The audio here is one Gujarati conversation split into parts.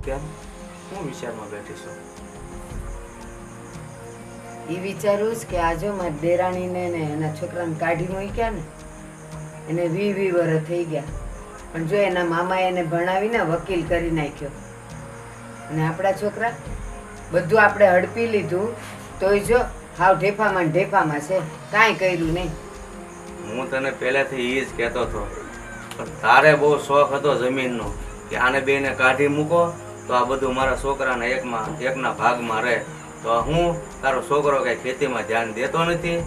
કેમ હું વિચારમાં બેઠી છું? એ વિચારું જ કે આજો મારી દેરાણીને ને એના છોકરાને કાઢી મૂક્યા ને એને 20 વર્ષ થઈ ગયા, પણ જો એના મામાએ એને ભણાવીને વકીલ કરી નાખ્યો. અને આપણા છોકરા બધું આપણે હડપી લીધું તોય જો હાવ ઢેફામાં ને ઢેફામાં છે, કાંઈ કર્યું નહીં. હું તને પહેલેથી એ જ કહેતો હતો, પણ તારે બહુ શોખ હતો જમીનનો કે આને બેને કાઢી મૂકો તો આ બધું મારા છોકરાના એકના ભાગમાં રહે. તો હું તારો છોકરો કાંઈ ખેતીમાં ધ્યાન દેતો નથી,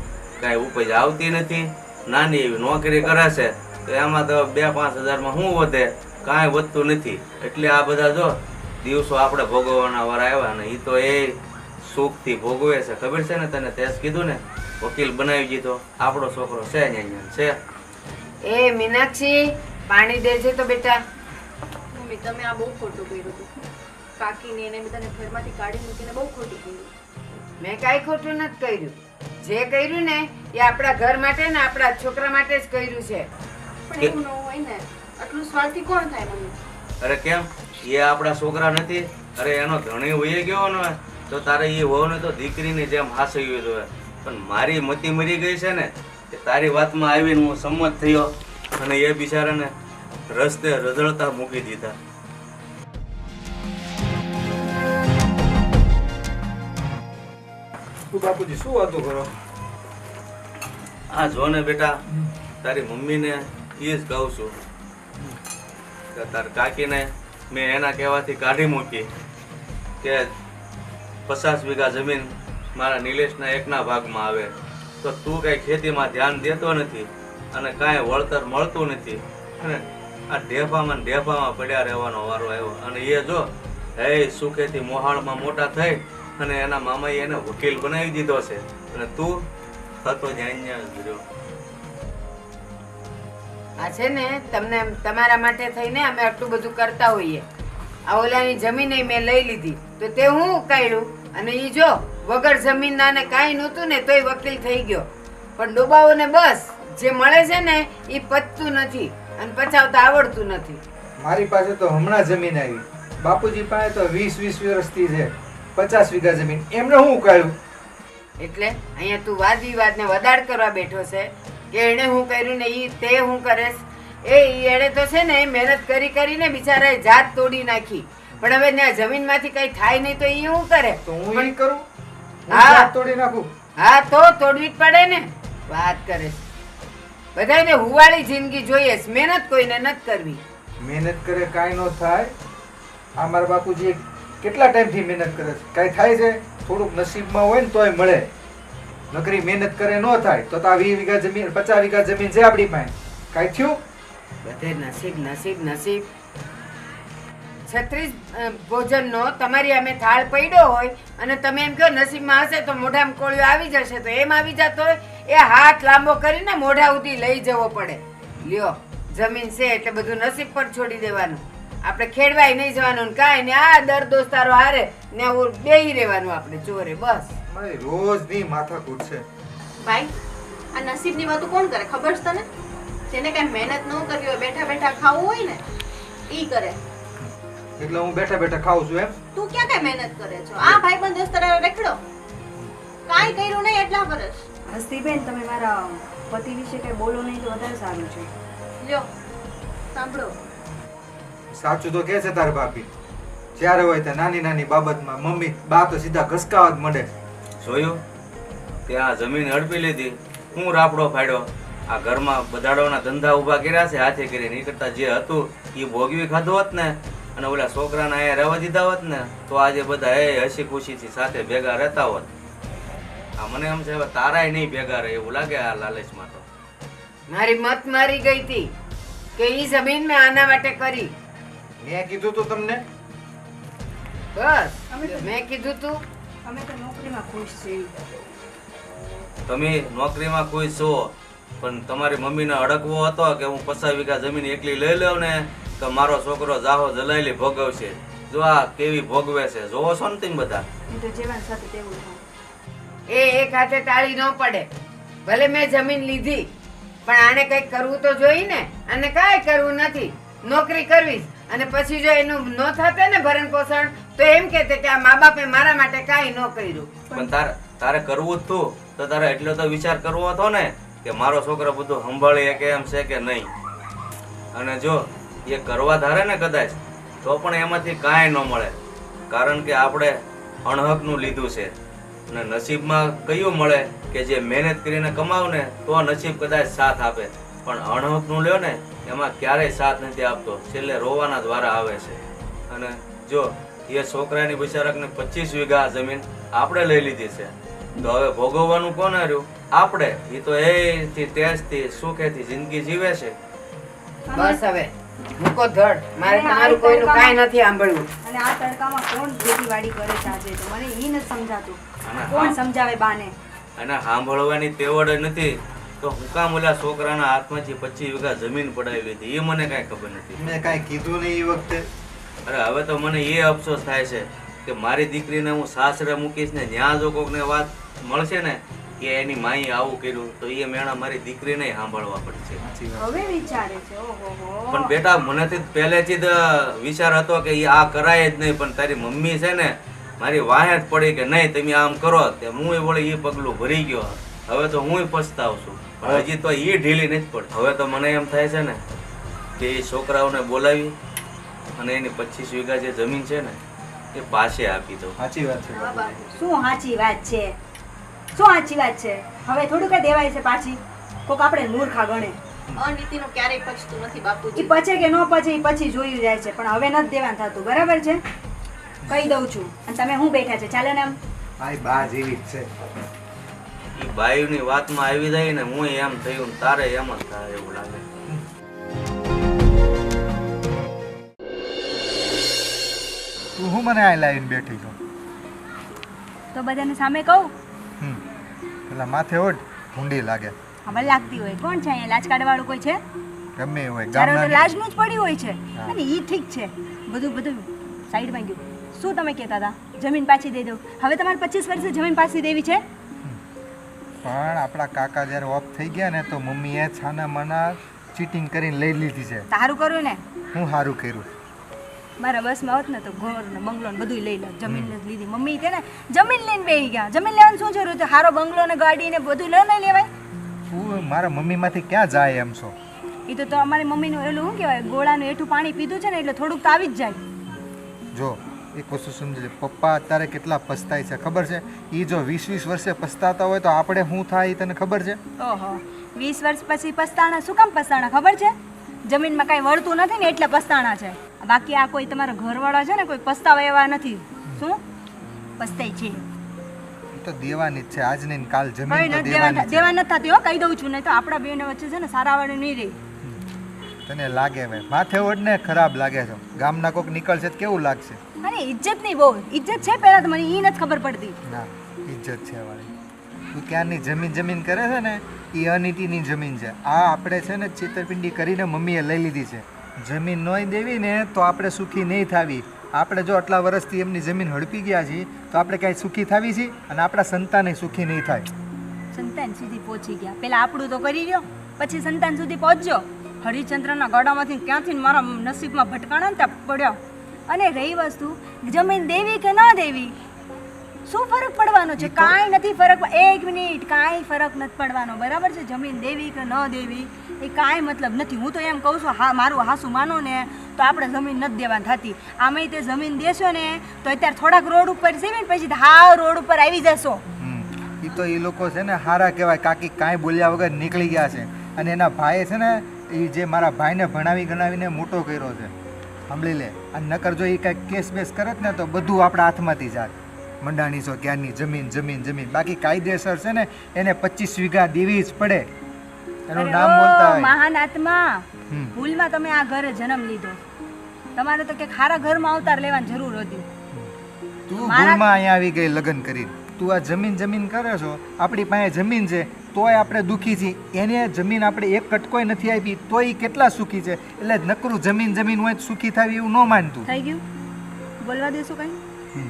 કાંઈ ઉપજ આવતી નથી, નાની એવી નોકરી કરે છે તો એમાં તો 2-5 હજારમાં શું વધે? કાંઈ વધતું નથી. એટલે આ બધા જો દિવસો આપણે ભોગવવાના વાર આવ્યા ને એ તો એ સુખથી ભોગવે છે. ખબર છે ને તને? તે જ કીધું ને, વકીલ બનાવી દીધો. આપણો છોકરો છે અહીંયા છે. એ મીનાક્ષી, પાણી દેજે તો બેટા. મમ્મી તમે આ બહુ ખોટું કર્યું હતું. કાકીને એને બધાને ઘરમાંથી કાઢી મૂકીને બહુ ખોટું કર્યું. મેં કાંઈ ખોટું નથી કર્યું. જે કર્યું ને એ આપણા ઘર માટે ને આપણા છોકરા માટે જ કર્યું છે. પણ એવું ન હોય ને, આટલું સ્વાર્થી કોણ થાય મમ્મી? અરે કેમ? એ આપણા છોકરા નથી? અરે એનો ધણી વહી ગયો ને તો તારે એ વહુને તો દીકરીની જેમ હાસવી જોઈએ. પણ મારી મતી મરી ગઈ છે ને કે તારી વાતમાં આવીને હું સંમત થયો અને એ બિચારાને રસ્તે રઝળતા મૂકી દીધા. તું બાપુજી શું વાતો કરો? આ જો ને બેટા, તારી મમ્મીને એ જ કહું છું કે તાર કાકીને મેં એના કહેવાથી કાઢી મૂકી કે 50 વીઘા જમીન મારા નિલેશના એકના ભાગમાં આવે. તો તું કાંઈ ખેતીમાં ધ્યાન દેતો નથી અને કાંઈ વળતર મળતું નથી અને આ ઢેફામાં પડ્યા રહેવાનો વારો આવ્યો. અને એ જો હે સુખેથી મોહાળમાં મોટા થઈ અને એના મામાએ એને વકીલ બનાવી દીધો છે અને તું થતો જ્યાં જ રહ્યો. આ છે ને તમને તમારા માટે થઈને અમે આટલું બધું કરતા હોઈએ. આ ઓલાની જમીન મેં લઈ લીધી તો તે હું ઉકાળ્યું અને ઈ જો વગર જમીનના ને કાંઈ નહોતું ને તોય વકીલ થઈ ગયો. પણ ડોબાઓને બસ જે મળે છે ને એ પચતું નથી અને પચાવતા આવડતું નથી. મારી પાસે તો હમણાં જમીન આવી. બાપુજી પાસે તો 20 વર્ષથી છે 50 વીઘા જમીન. એમને હું ઉકાળ્યું? એટલે અહીંયા તું વાદ વિવાદને વધાર કરવા બેઠો છે કે એણે હું કર્યું ને ઈ તે હું કરેશ. એણે તો છે ને મહેનત કરી કરીને બિચારાએ જાત તોડી નાખી, પણ હવે ત્યાં જમીનમાંથી કઈ થાય નહીં તો ઈ શું કરે? તો હું ઈ કરું? હું હા. જાત તોડી નાખું? હા તો તોડવી જ પડે ને. વાત કરે છે. બધાને હુવાળી જિંદગી જોઈએ છે, મહેનત કોઈને નથી કરવી. મહેનત કરે કાંઈ ન થાય. આ મારા બાપુજી કેટલા ટાઈમથી મહેનત કરે છે, કાંઈ થાય છે? થોડુંક નસીબમાં હોય ને તોય મળે. નકરી મહેનત કરે ન થાય તો આ 20 વીઘા જમીન 50 વીઘા જમીન છે આપણી પાસે. કાંઈ થયું? બધે નસીબ નસીબ નસીબ. 36 ભોજનનો તમારી અમે થાળ પડ્યો હોય અને તમે એમ કહો નસીબમાં હશે તો મોઢામાં કોળિયો આવી જશે, તો એમ આવી જતો હોય એ હાથ લાંબો કરીને મોઢા સુધી લઈ જવો પડે. લ્યો જમીન છે એટલે બધું નસીબ પર છોડી દેવાનું. આપણે ખેડવાય નહીં જવાનું કાંઈ ને આ દર દોસ્તારો હારે ને બેહી રહેવાનું આપણે ચોરે. બસ મારી રોજની માથાકૂટ છે. ભાઈ આ નસીબની વાતો કોણ કરે ખબર છે તને? જેને કઈ મહેનત ન કરવી હોય, બેઠા બેઠા ખાવું હોય ને ઈ કરે. એટલે હું બેઠા બેઠા ખાઉં છું એમ? તું ક્યાં કઈ મહેનત કરે છો? આ ભાઈબંધ દોસ્તાર રેખડો કાંઈ કર્યું નહીં એટલા વર્ષ. હસ્તીબેન તમે મારા પતિ વિશે કઈ બોલો નહીં તો વધારે સારું છે. લ્યો સાંભળો, સાચું તો કે છે તાર ભાભી. જ્યારે હોય ત્યાં નાની નાની બાબતમાં મમ્મી બા તો સીધા ઘસકાવા જ મળે. જોયું? ત્યાં જમીન હડપી લીધી, હું રાપડો ફાડ્યો. આ ઘરમાં બધાડોના ધંધા ઊભા કર્યા છે હાથે કરીને. એ કરતા જે હતું એ ભોગવી ખાધું હોત ને અને ઓલા છોકરાને અહીંયા રહેવા દીધા હોત ને તો આજે બધા હસી ખુશીથી સાથે ભેગા રહેતા હોત. આ મને એમ છે હવે તારાય નહીં ભેગા રહે એવું લાગે આ લાલચમાં. તો મારી મત મારી ગઈ હતી કે ઈ જમીન મેં આના માટે કરી. મેં કીધું તું તમને? બસ મેં કીધું તું. અમે તો નોકરીમાં ખુશ છીએ. તમે નોકરીમાં કોઈ છો પણ તમારી મમ્મીને અડકવો હતો કે હું 50 વીઘા જમીન એકલી લઈ લઉં ને તો મારો છોકરો જાહો જલાઈલી ભોગવશે. જો આ કેવી ભોગવે છે, જોવો છો ને તમે બધા? હું તો જેવાન સાથે તેવું થાય. એ એક હાથે તાળી ન પડે. ભલે મેં જમીન લીધી પણ આને કઈક કરવું તો જોઈ ને. આને કાંઈ કરવું નથી, નોકરી કરવી અને પછી જો એનું ન થાતે ને ભરણ પોષણ તો એમ કહેતે કે આ મા બાપે મારા માટે કાંઈ ન કર્યું. પણ તારે કરવું જ તું તો તારે એટલો તો વિચાર કરવો હતો ને કે મારો છોકરો બધું સંભાળી શકે એમ છે કે નહીં. અને જો એ કરવા ધારે ને કદાચ તો પણ એમાંથી કાંઈ ન મળે, કારણ કે આપણે અણહકનું લીધું છે. અને નસીબમાં કયું મળે કે જે મહેનત કરીને કમાવ ને તો નસીબ કદાચ સાથ આપે, પણ અણહકનું લ્યો ને એમાં ક્યારેય સાથ નથી આપતો, છેલ્લે રોવાના દ્વારા આવે છે. અને જો એ છોકરાની બિચારકને 25 વીઘા જમીન આપણે લઈ લીધી છે, તો હવે ભોગવવાનું કોને રહ્યું? આપણે. એ તો એથી તેજથી સુખેથી જિંદગી જીવે છે. બસ હવે મૂકો ધડ, મારે તમારું કોઈનું કાંઈ નથી સાંભળવું. અને આ તડકામાં કોણ ખેતીવાડી કરે છે આજે? તો મને ઈ નથી સમજાતું. અને કોણ સમજાવે બાને? અને સાંભળવાની તેવડ જ નથી તો હું કામ ઓલા છોકરાના હાથમાંથી 25 વીઘા જમીન પડાવી લીધી એ મને કાંઈ ખબર નથી. મેં કાંઈ કીધું નહીં એ વખતે. અરે હવે તો મને એ અફસોસ થાય છે કે મારી દીકરીને હું સાસરે મૂકીશ ને ત્યાં જો કોકને વાત મળશે ને કે એની માઈ આવું કર્યું તો એ મેણા મારી દીકરીને સાંભળવા પડશે. સાચી વાત. હવે વિચારે છે. ઓહો. પણ બેટા મને પહેલેથી જ વિચાર હતો કે આ કરાય જ નહીં, પણ તારી મમ્મી છે ને મારી વાહે જ પડી કે નહીં તમે આમ કરો, તે હું વળી એ પગલું ભરી ગયો. હવે તો હું પછતાવ છું, પણ હજી તો એ ઢીલી નથી પડતી. હવે તો મને એમ થાય છે ને કે એ છોકરાઓને બોલાવી અને એની 25 વીઘા જે જમીન છે ને એ પાસે આપી દઉં. સાચી વાત છે હા, બાપુજી. બાપુ. શું સાચી વાત છે? શું સાચી વાત છે? હવે થોડું કઈ દેવાય છે પાછી? કોક આપણે મૂર્ખા ગણે. અનીતિનું ક્યારેય પચતું નથી ઈ બાપુજી. પચે કે ન પચે ઈ પછી જોયું જાય છે, પણ હવે નથી દેવાનું થતું. બરાબર છે? કહી દઉં છું. અને તમે હું બેઠા છે? ચાલો ને આમ. આ બા જેવી જ છે. એ બાયુની વાતમાં આવી જાય ને હું એમ થયું ને તારે એમ જ થાય એવું લાગે. તું હું મને આ લાવીને બેઠી છો? તો બધાને સામે કહું. પેલા માથે ઓઢ ઊંડી લાગે. હવે લાગતી હોય. કોણ છે અહીંયા? લાજ કાઢવાવાળું કોઈ છે? ગમે એ હોય ચારો તો ગામના. લાજનું જ પડ્યું હોય છે. હા. અને ઈ ઠીક છે. બધું સાઈડમાં ગયું. શું તમે કહેતા હતા? જમીન પાછી દઈ દઉં. હવે તમારે 25 વર્ષે જમીન પાછી દેવી છે? પણ આપણા કાકા જ્યારે ઓફ થઈ ગયા ને તો મમ્મીએ છાના માના ચીટિંગ કરીને લઈ લીધી છે. સારું કર્યું ને. હું સારું કર્યું. મારા બસમાં હોત ને તો ઘર ને બંગલો ને બધું લઈ લે. જમીન જ લીધી. મમ્મી તે ને જમીન લઈને બેસી ગયા. જમીન લેવાનું શું જરૂર છે? હારો બંગલો ને ગાડી ને બધું લઈ લેવાય. તું મારા મમ્મીમાંથી ક્યાં જાય એમ છો? એ તો અમારી મમ્મીનું એલું શું કહેવાય, ગોળાનું એઠું પાણી પીધું છે ને એટલે થોડુંક તો આવી જ જાય. જો એક વસ્તુ સમજી પપ્પા અત્યારે કેટલા પસ્તાય છે ખબર છે? એ જો 20 વર્ષે પસ્તાતા હોય તો આપણે શું થાય એ તને ખબર છે? ઓહો, 20 વર્ષ પછી પસ્તાણા? શું કામ પસ્તાણા ખબર છે? જમીનમાં કાંઈ વળતું નથી ને એટલે પસ્તાણા છે. બાકી આ કોઈ તમારા ઘરવાળા છે ને કોઈ પસ્તાવા એવા નથી. શું પસ્તાય છે? એ તો દેવાની જ છે, આજ નહીં ને કાલ કઈ જમીન તો નથી દેવાની જ દેવા નથી થતી હો, કહી દઉં છું. નહીં તો આપણા બેને વચ્ચે છે ને સારા વાળે નહીં રહી. છે. તને લાગે હવે માથે ઓઢ ને ખરાબ લાગે છે. ગામના કોક નીકળશે તો કેવું લાગશે? અરે ઇજ્જત નહીં, બહુ ઇજ્જત છે. પહેલા તો મને એ નથી ખબર પડતી. ના ઇજ્જત છે વાળી. તું ક્યાંની જમીન કરે છે ને એ અનીતિની જમીન છે. આ આપણે છે ને છેતરપિંડી કરીને મમ્મીએ લઈ લીધી છે. જમીન નહીં દેવી ને તો આપણે સુખી નહીં થાવી. આપણે જો આટલા વર્ષથી એમની જમીન હડપી ગયા છીએ તો આપણે કાંઈ સુખી થાવી છીએ અને આપણા સંતાને સુખી નહીં થાય. સંતાન સુધી પહોંચી ગયા. પહેલા આપણું તો કરી લ્યો, પછી સંતાન સુધી પહોંચજો. હરિચંદ્રના ગળામાંથી ક્યાંથી મારા નસીબમાં ભટકાણા ને ત્યાં પડ્યો. અને રહી વસ્તુ જમીન દેવી કે ન દેવી, શું ફરક પડવાનો છે? કાંઈ નથી ફરક. એક મિનિટ, કાંઈ ફરક નથી પડવાનો. બરાબર છે? જમીન દેવી કે ન દેવી એ કાંઈ મતલબ નથી. હું તો એમ કહું છું, હા મારું હાસું માનો ને તો આપણે જમીન નથી દેવાની થતી. આમેય તે જમીન દેશો ને તો અત્યારે થોડાક રોડ ઉપર સેવી ને પછી હાવ રોડ ઉપર આવી જશો. એ તો એ લોકો છે ને હારા કહેવાય. કાકી કાંઈ બોલ્યા વગર નીકળી ગયા છે. અને એના ભાઈએ છે ને એ જે મારા ભાઈને ભણાવી ગણાવીને મોટો કર્યો છે, સાંભળી લે. અને નકર જો એ કાંઈક કેસ બેસ કરત ને તો બધું આપણા હાથમાંથી જાત. મંડાણી છો ક્યારની જમીન. બાકી કાયદેસર છે ને એને 25 વીઘા દેવી જ પડે. એનું નામ બોલતા હોય. મહાન આત્મા, હમ. ભૂલમાં તમે આ ઘરે જન્મ લીધો. તમારે તો કે ખારા ઘરમાં અવતાર લેવાની જરૂર હતી. તું મારા- ભૂલમાં અહીંયા આવી ગઈ લગ્ન કરીને. તું આ જમીન કરે છો. આપણી પાસે જમીન છે તોય આપણે દુઃખી છીએ. એને જમીન આપણે એક કટકોય નથી આપી તોય કેટલા સુખી છે. એટલે નકરું જમીન હોય તો સુખી થાય એવું ન માનતું. થઈ ગયું? બોલવા દેશો કઈ? હમ.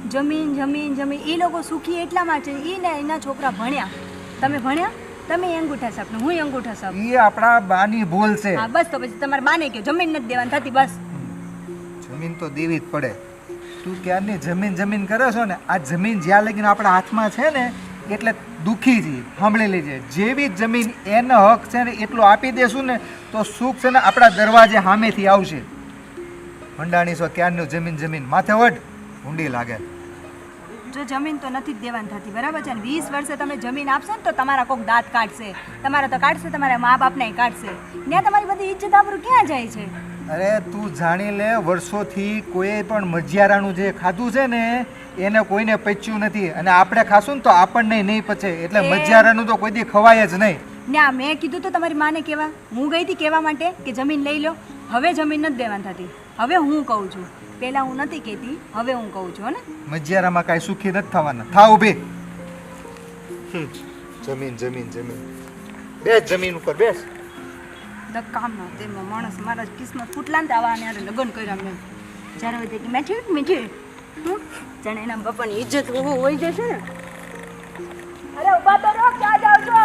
જમીન એ લોકો સુખી એટલા માટે. ઈ ને એના છોકરા ભણ્યા. તમે ભણ્યા? તમે અંગૂઠા સાપ ને હું અંગૂઠા સાપ. ઈ આપણા બાની ભૂલ છે. હા બસ તો પછી તમારે બાને કે જમીન નથી દેવાની થતી બસ. જમીન તો દેવી જ પડે. તું ક્યારની જમીન કરે છો ને, આ જમીન જ્યાં લગીને આપણા હાથમાં છે ને એટલે દુઃખી છે. સાંભળી લેજે, જેવી જમીન એને હક છે ને એટલું આપી દેશું ને તો સુખ છે ને આપણા દરવાજે સામેથી આવશે. મંડાણી છો ક્યારનું જમીન માથે વઢ ઊંડી લાગે. જો જમીન તો નથી જ દેવાની થતી બરાબર છે ને 20 વર્ષે તમે જમીન આપશો ને તો તમારા કોક દાંત કાઢશે, તમારા તો કાઢશે, તમારા મા બાપને કાઢશે. ત્યાં તમારી બધી ઇજ્જત આબરૂ ક્યાં જાય છે? અરે તું જાણી લે, વર્ષોથી કોઈ પણ મજિયારાનું જે ખાધું છે ને એને કોઈને પચ્યું નથી, અને આપણે ખાશું ને તો આપણને નહીં પચે. એટલે મજિયારાનું તો કોઈ દી ખવાય જ નહીં. ના મેં કીધું તો તમારી માને કહેવા, હું ગઈ હતી કહેવા માટે કે જમીન લઈ લો. હવે જમીન નથી દેવાની થતી. હવે હું કહું છું, પહેલા હું નથી કહેતી, હવે હું કહું છું ને. મજિયારામાં કાંઈ સુખી નથી થવાના. થાવ ઊભી. જમીન બેસ, જમીન ઉપર બેસ. કામ ન તેમાં માણસ મારા કિસ્મત ફૂટલા ને આવા ને લગ્ન કર્યા મેં. જ્યારે હોય કે મીઠી જાણે એના બાપાની ઇજ્જત હોય જશે ને. અરે ઉભા તો રહો, ક્યાં જાવ છો?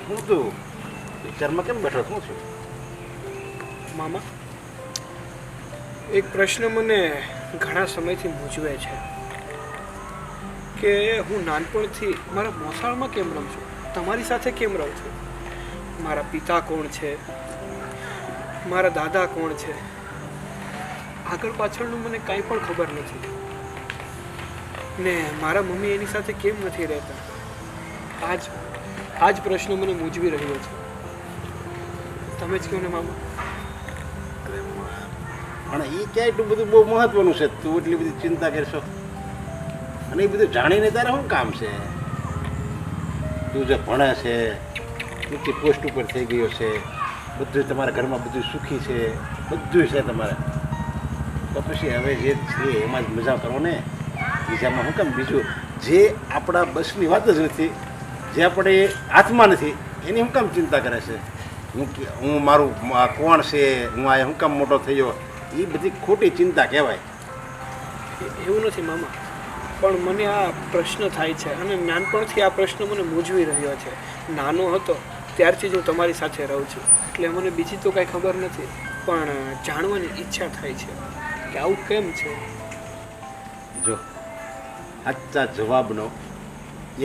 હું તું વિચારમાં કેમ બેઠો શું છું? મામા, એક પ્રશ્ન મને ઘણા સમયથી મૂંઝવે છે કે હું નાનપણથી મારા મોસાળમાં કેમ રહું છું, તમારી સાથે કેમ રહું છું. મારા પિતા કોણ છે, મારા દાદા કોણ છે, આગળ પાછળનું મને કાંઈ પણ ખબર નથી. ને મારા મમ્મી એની સાથે કેમ નથી રહેતા, આજ પ્રશ્ન મને મૂંઝવી રહ્યો છે. તમે જ કહો ને મામા. અને એ ક્યાંય એટલું બધું બહુ મહત્વનું છે, તું એટલી બધી ચિંતા કરશો? અને એ બધું જાણીને તારે શું કામ છે? તું જે ભણે છે, ઊંચી પોસ્ટ ઉપર થઈ ગયો છે, બધું તમારા ઘરમાં બધું સુખી છે, બધું છે તમારે, તો પછી હવે જે છે એમાં જ મજા કરો ને. બીજામાં શું કામ? બીજું જે આપણા બસની વાત જ નથી, જે આપણે હાથમાં નથી, એની શું કામ ચિંતા કરે છે? હું મારું કોણ છે, હું આ શું કામ મોટો થયો, એ બધી ખોટી ચિંતા કહેવાય. એવું નથી મામા, પણ મને આ પ્રશ્ન થાય છે અને નાનપણથી આ પ્રશ્ન મને મૂંઝવી રહ્યો છે. નાનો હતો ત્યારથી જ હું તમારી સાથે રહું છું, એટલે મને બીજી તો કાંઈ ખબર નથી, પણ જાણવાની ઈચ્છા થાય છે કે આવું કેમ છે. જો સાચા જવાબનો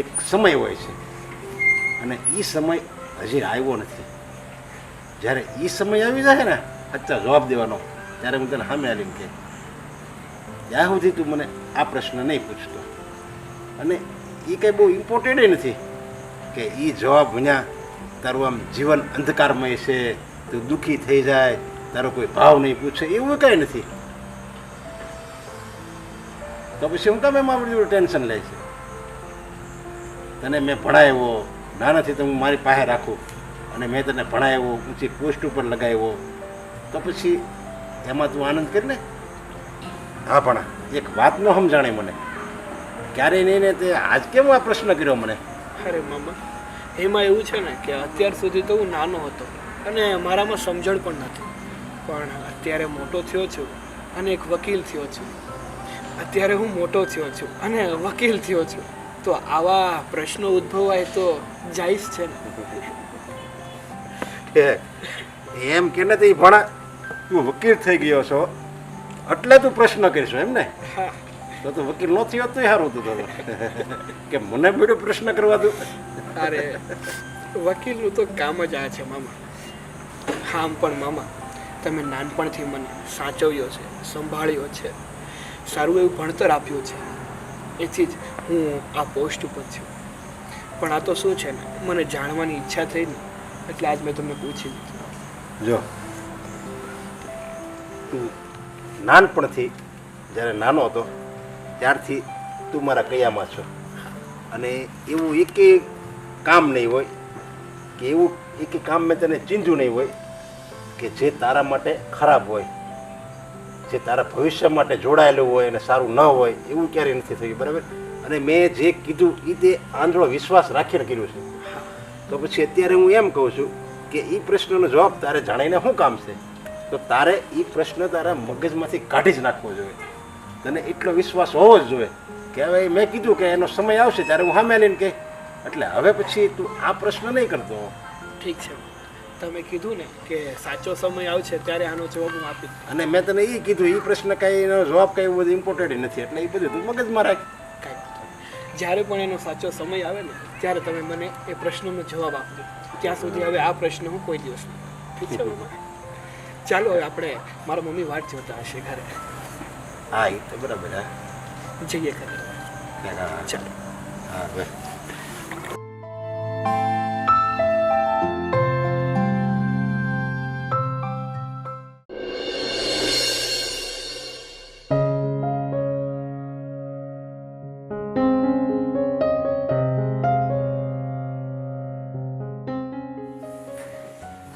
એક સમય હોય છે, અને એ સમય હજી આવ્યો નથી. જ્યારે એ સમય આવી જાય ને સાચા જવાબ દેવાનો, ત્યારે હું તને સામે આવીને કે ત્યાં સુધી તું મને આ પ્રશ્ન નહીં પૂછતો. અને એ કંઈ બહુ ઇમ્પોર્ટન્ટ નથી કે એ જવાબ વિના તારું આમ જીવન અંધકારમય છે, તું દુઃખી થઈ જાય, તારો કોઈ ભાવ નહીં પૂછે, એવું કાંઈ નથી. તો પછી હું કામ એમાં બધું ટેન્શન લે છે? તને મેં ભણાવ્યો, નાનાથી તો હું મારી પાસે રાખું, અને મેં તને ભણાવ્યો, ઊંચી પોસ્ટ ઉપર લગાવ્યો, તો પછી એમાં તું આનંદ કર ને. હા પણ એક વાત ન સમજાણે મને ક્યારેય નહીં ને, તે આજ કેમ આ પ્રશ્ન કર્યો મને? અરે મામા, એમાં એવું છે ને કે અત્યાર સુધી તો હું નાનો હતો અને મારામાં સમજણ પણ નથી, પણ અત્યારે મોટો થયો છું અને એક વકીલ થયો છું. અત્યારે હું મોટો થયો છું અને વકીલ થયો છું, તો આવા પ્રશ્નો ઉદ્ભવાય તો જાયઝ છે ને. એમ કે નથી ભણા, તું વકીલ થઈ ગયો છો એટલે તું પ્રશ્ન કરીશું એમ ને? હા, તો વકીલ ન થયો તો સારું હતું કે મને બેડો પ્રશ્ન કરવા દઉં. અરે વકીલનું તો કામ જ આ છે મામા. હા પણ મામા, તમે નાનપણથી મને સાચવ્યો છે, સંભાળ્યો છે, સારું એવું ભણતર આપ્યું છે, એથી જ હું આ પોસ્ટ ઉપર છું. પણ આ તો શું છે ને, મને જાણવાની ઈચ્છા થઈ ને એટલે આજ મેં તમને પૂછી લીધું. જો તું નાનપણથી જ્યારે નાનો હતો ત્યારથી તું મારા કયામાં છો, અને એવું એકેય કામ નહીં હોય કે એવું એકેય કામ મેં તને ચીંધ્યું નહીં હોય કે જે તારા માટે ખરાબ હોય. જે તારા ભવિષ્ય માટે જોડાયેલું હોય અને સારું ન હોય એવું ક્યારેય નથી થયું, બરાબર? અને મેં જે કીધું એ તે આંધળો વિશ્વાસ રાખીને કર્યું છે. તો પછી અત્યારે હું એમ કહું છું કે એ પ્રશ્નનો જવાબ તારે જાણીને શું કામ છે? તો તારે એ પ્રશ્ન તારા મગજમાંથી કાઢી જ નાખવો જોઈએ. તને એટલો વિશ્વાસ હોવો જ જોઈએ કે હવે મેં કીધું કે એનો સમય આવશે ત્યારે હું સામે લઈને કહે, એટલે હવે પછી તું આ પ્રશ્ન નહીં કરતો. ઠીક છે, તમે કીધું ને કે સાચો સમય આવશે ત્યારે આનો જવાબ હું આપીશ. અને મેં તને એ કીધું એ પ્રશ્ન કાંઈ એનો જવાબ કાંઈ એવું બધું ઇમ્પોર્ટન્ટ નથી, એટલે એ બધું તું મગજમાં રાખ. કાંઈ વાંધો નહીં. જ્યારે પણ એનો સાચો સમય આવે ને ત્યારે તમે મને એ પ્રશ્નનો જવાબ આપજો. ત્યાં સુધી હવે આ પ્રશ્ન હું કોઈ દિવસ નહીં. ઠીક છે મમ્મા? ચાલો હવે આપણે મારા મમ્મી વાટ જોતા હશે ઘરે. હા એ તો બરાબર. હા જઈએ ઘરે. ચાલો. હા હવે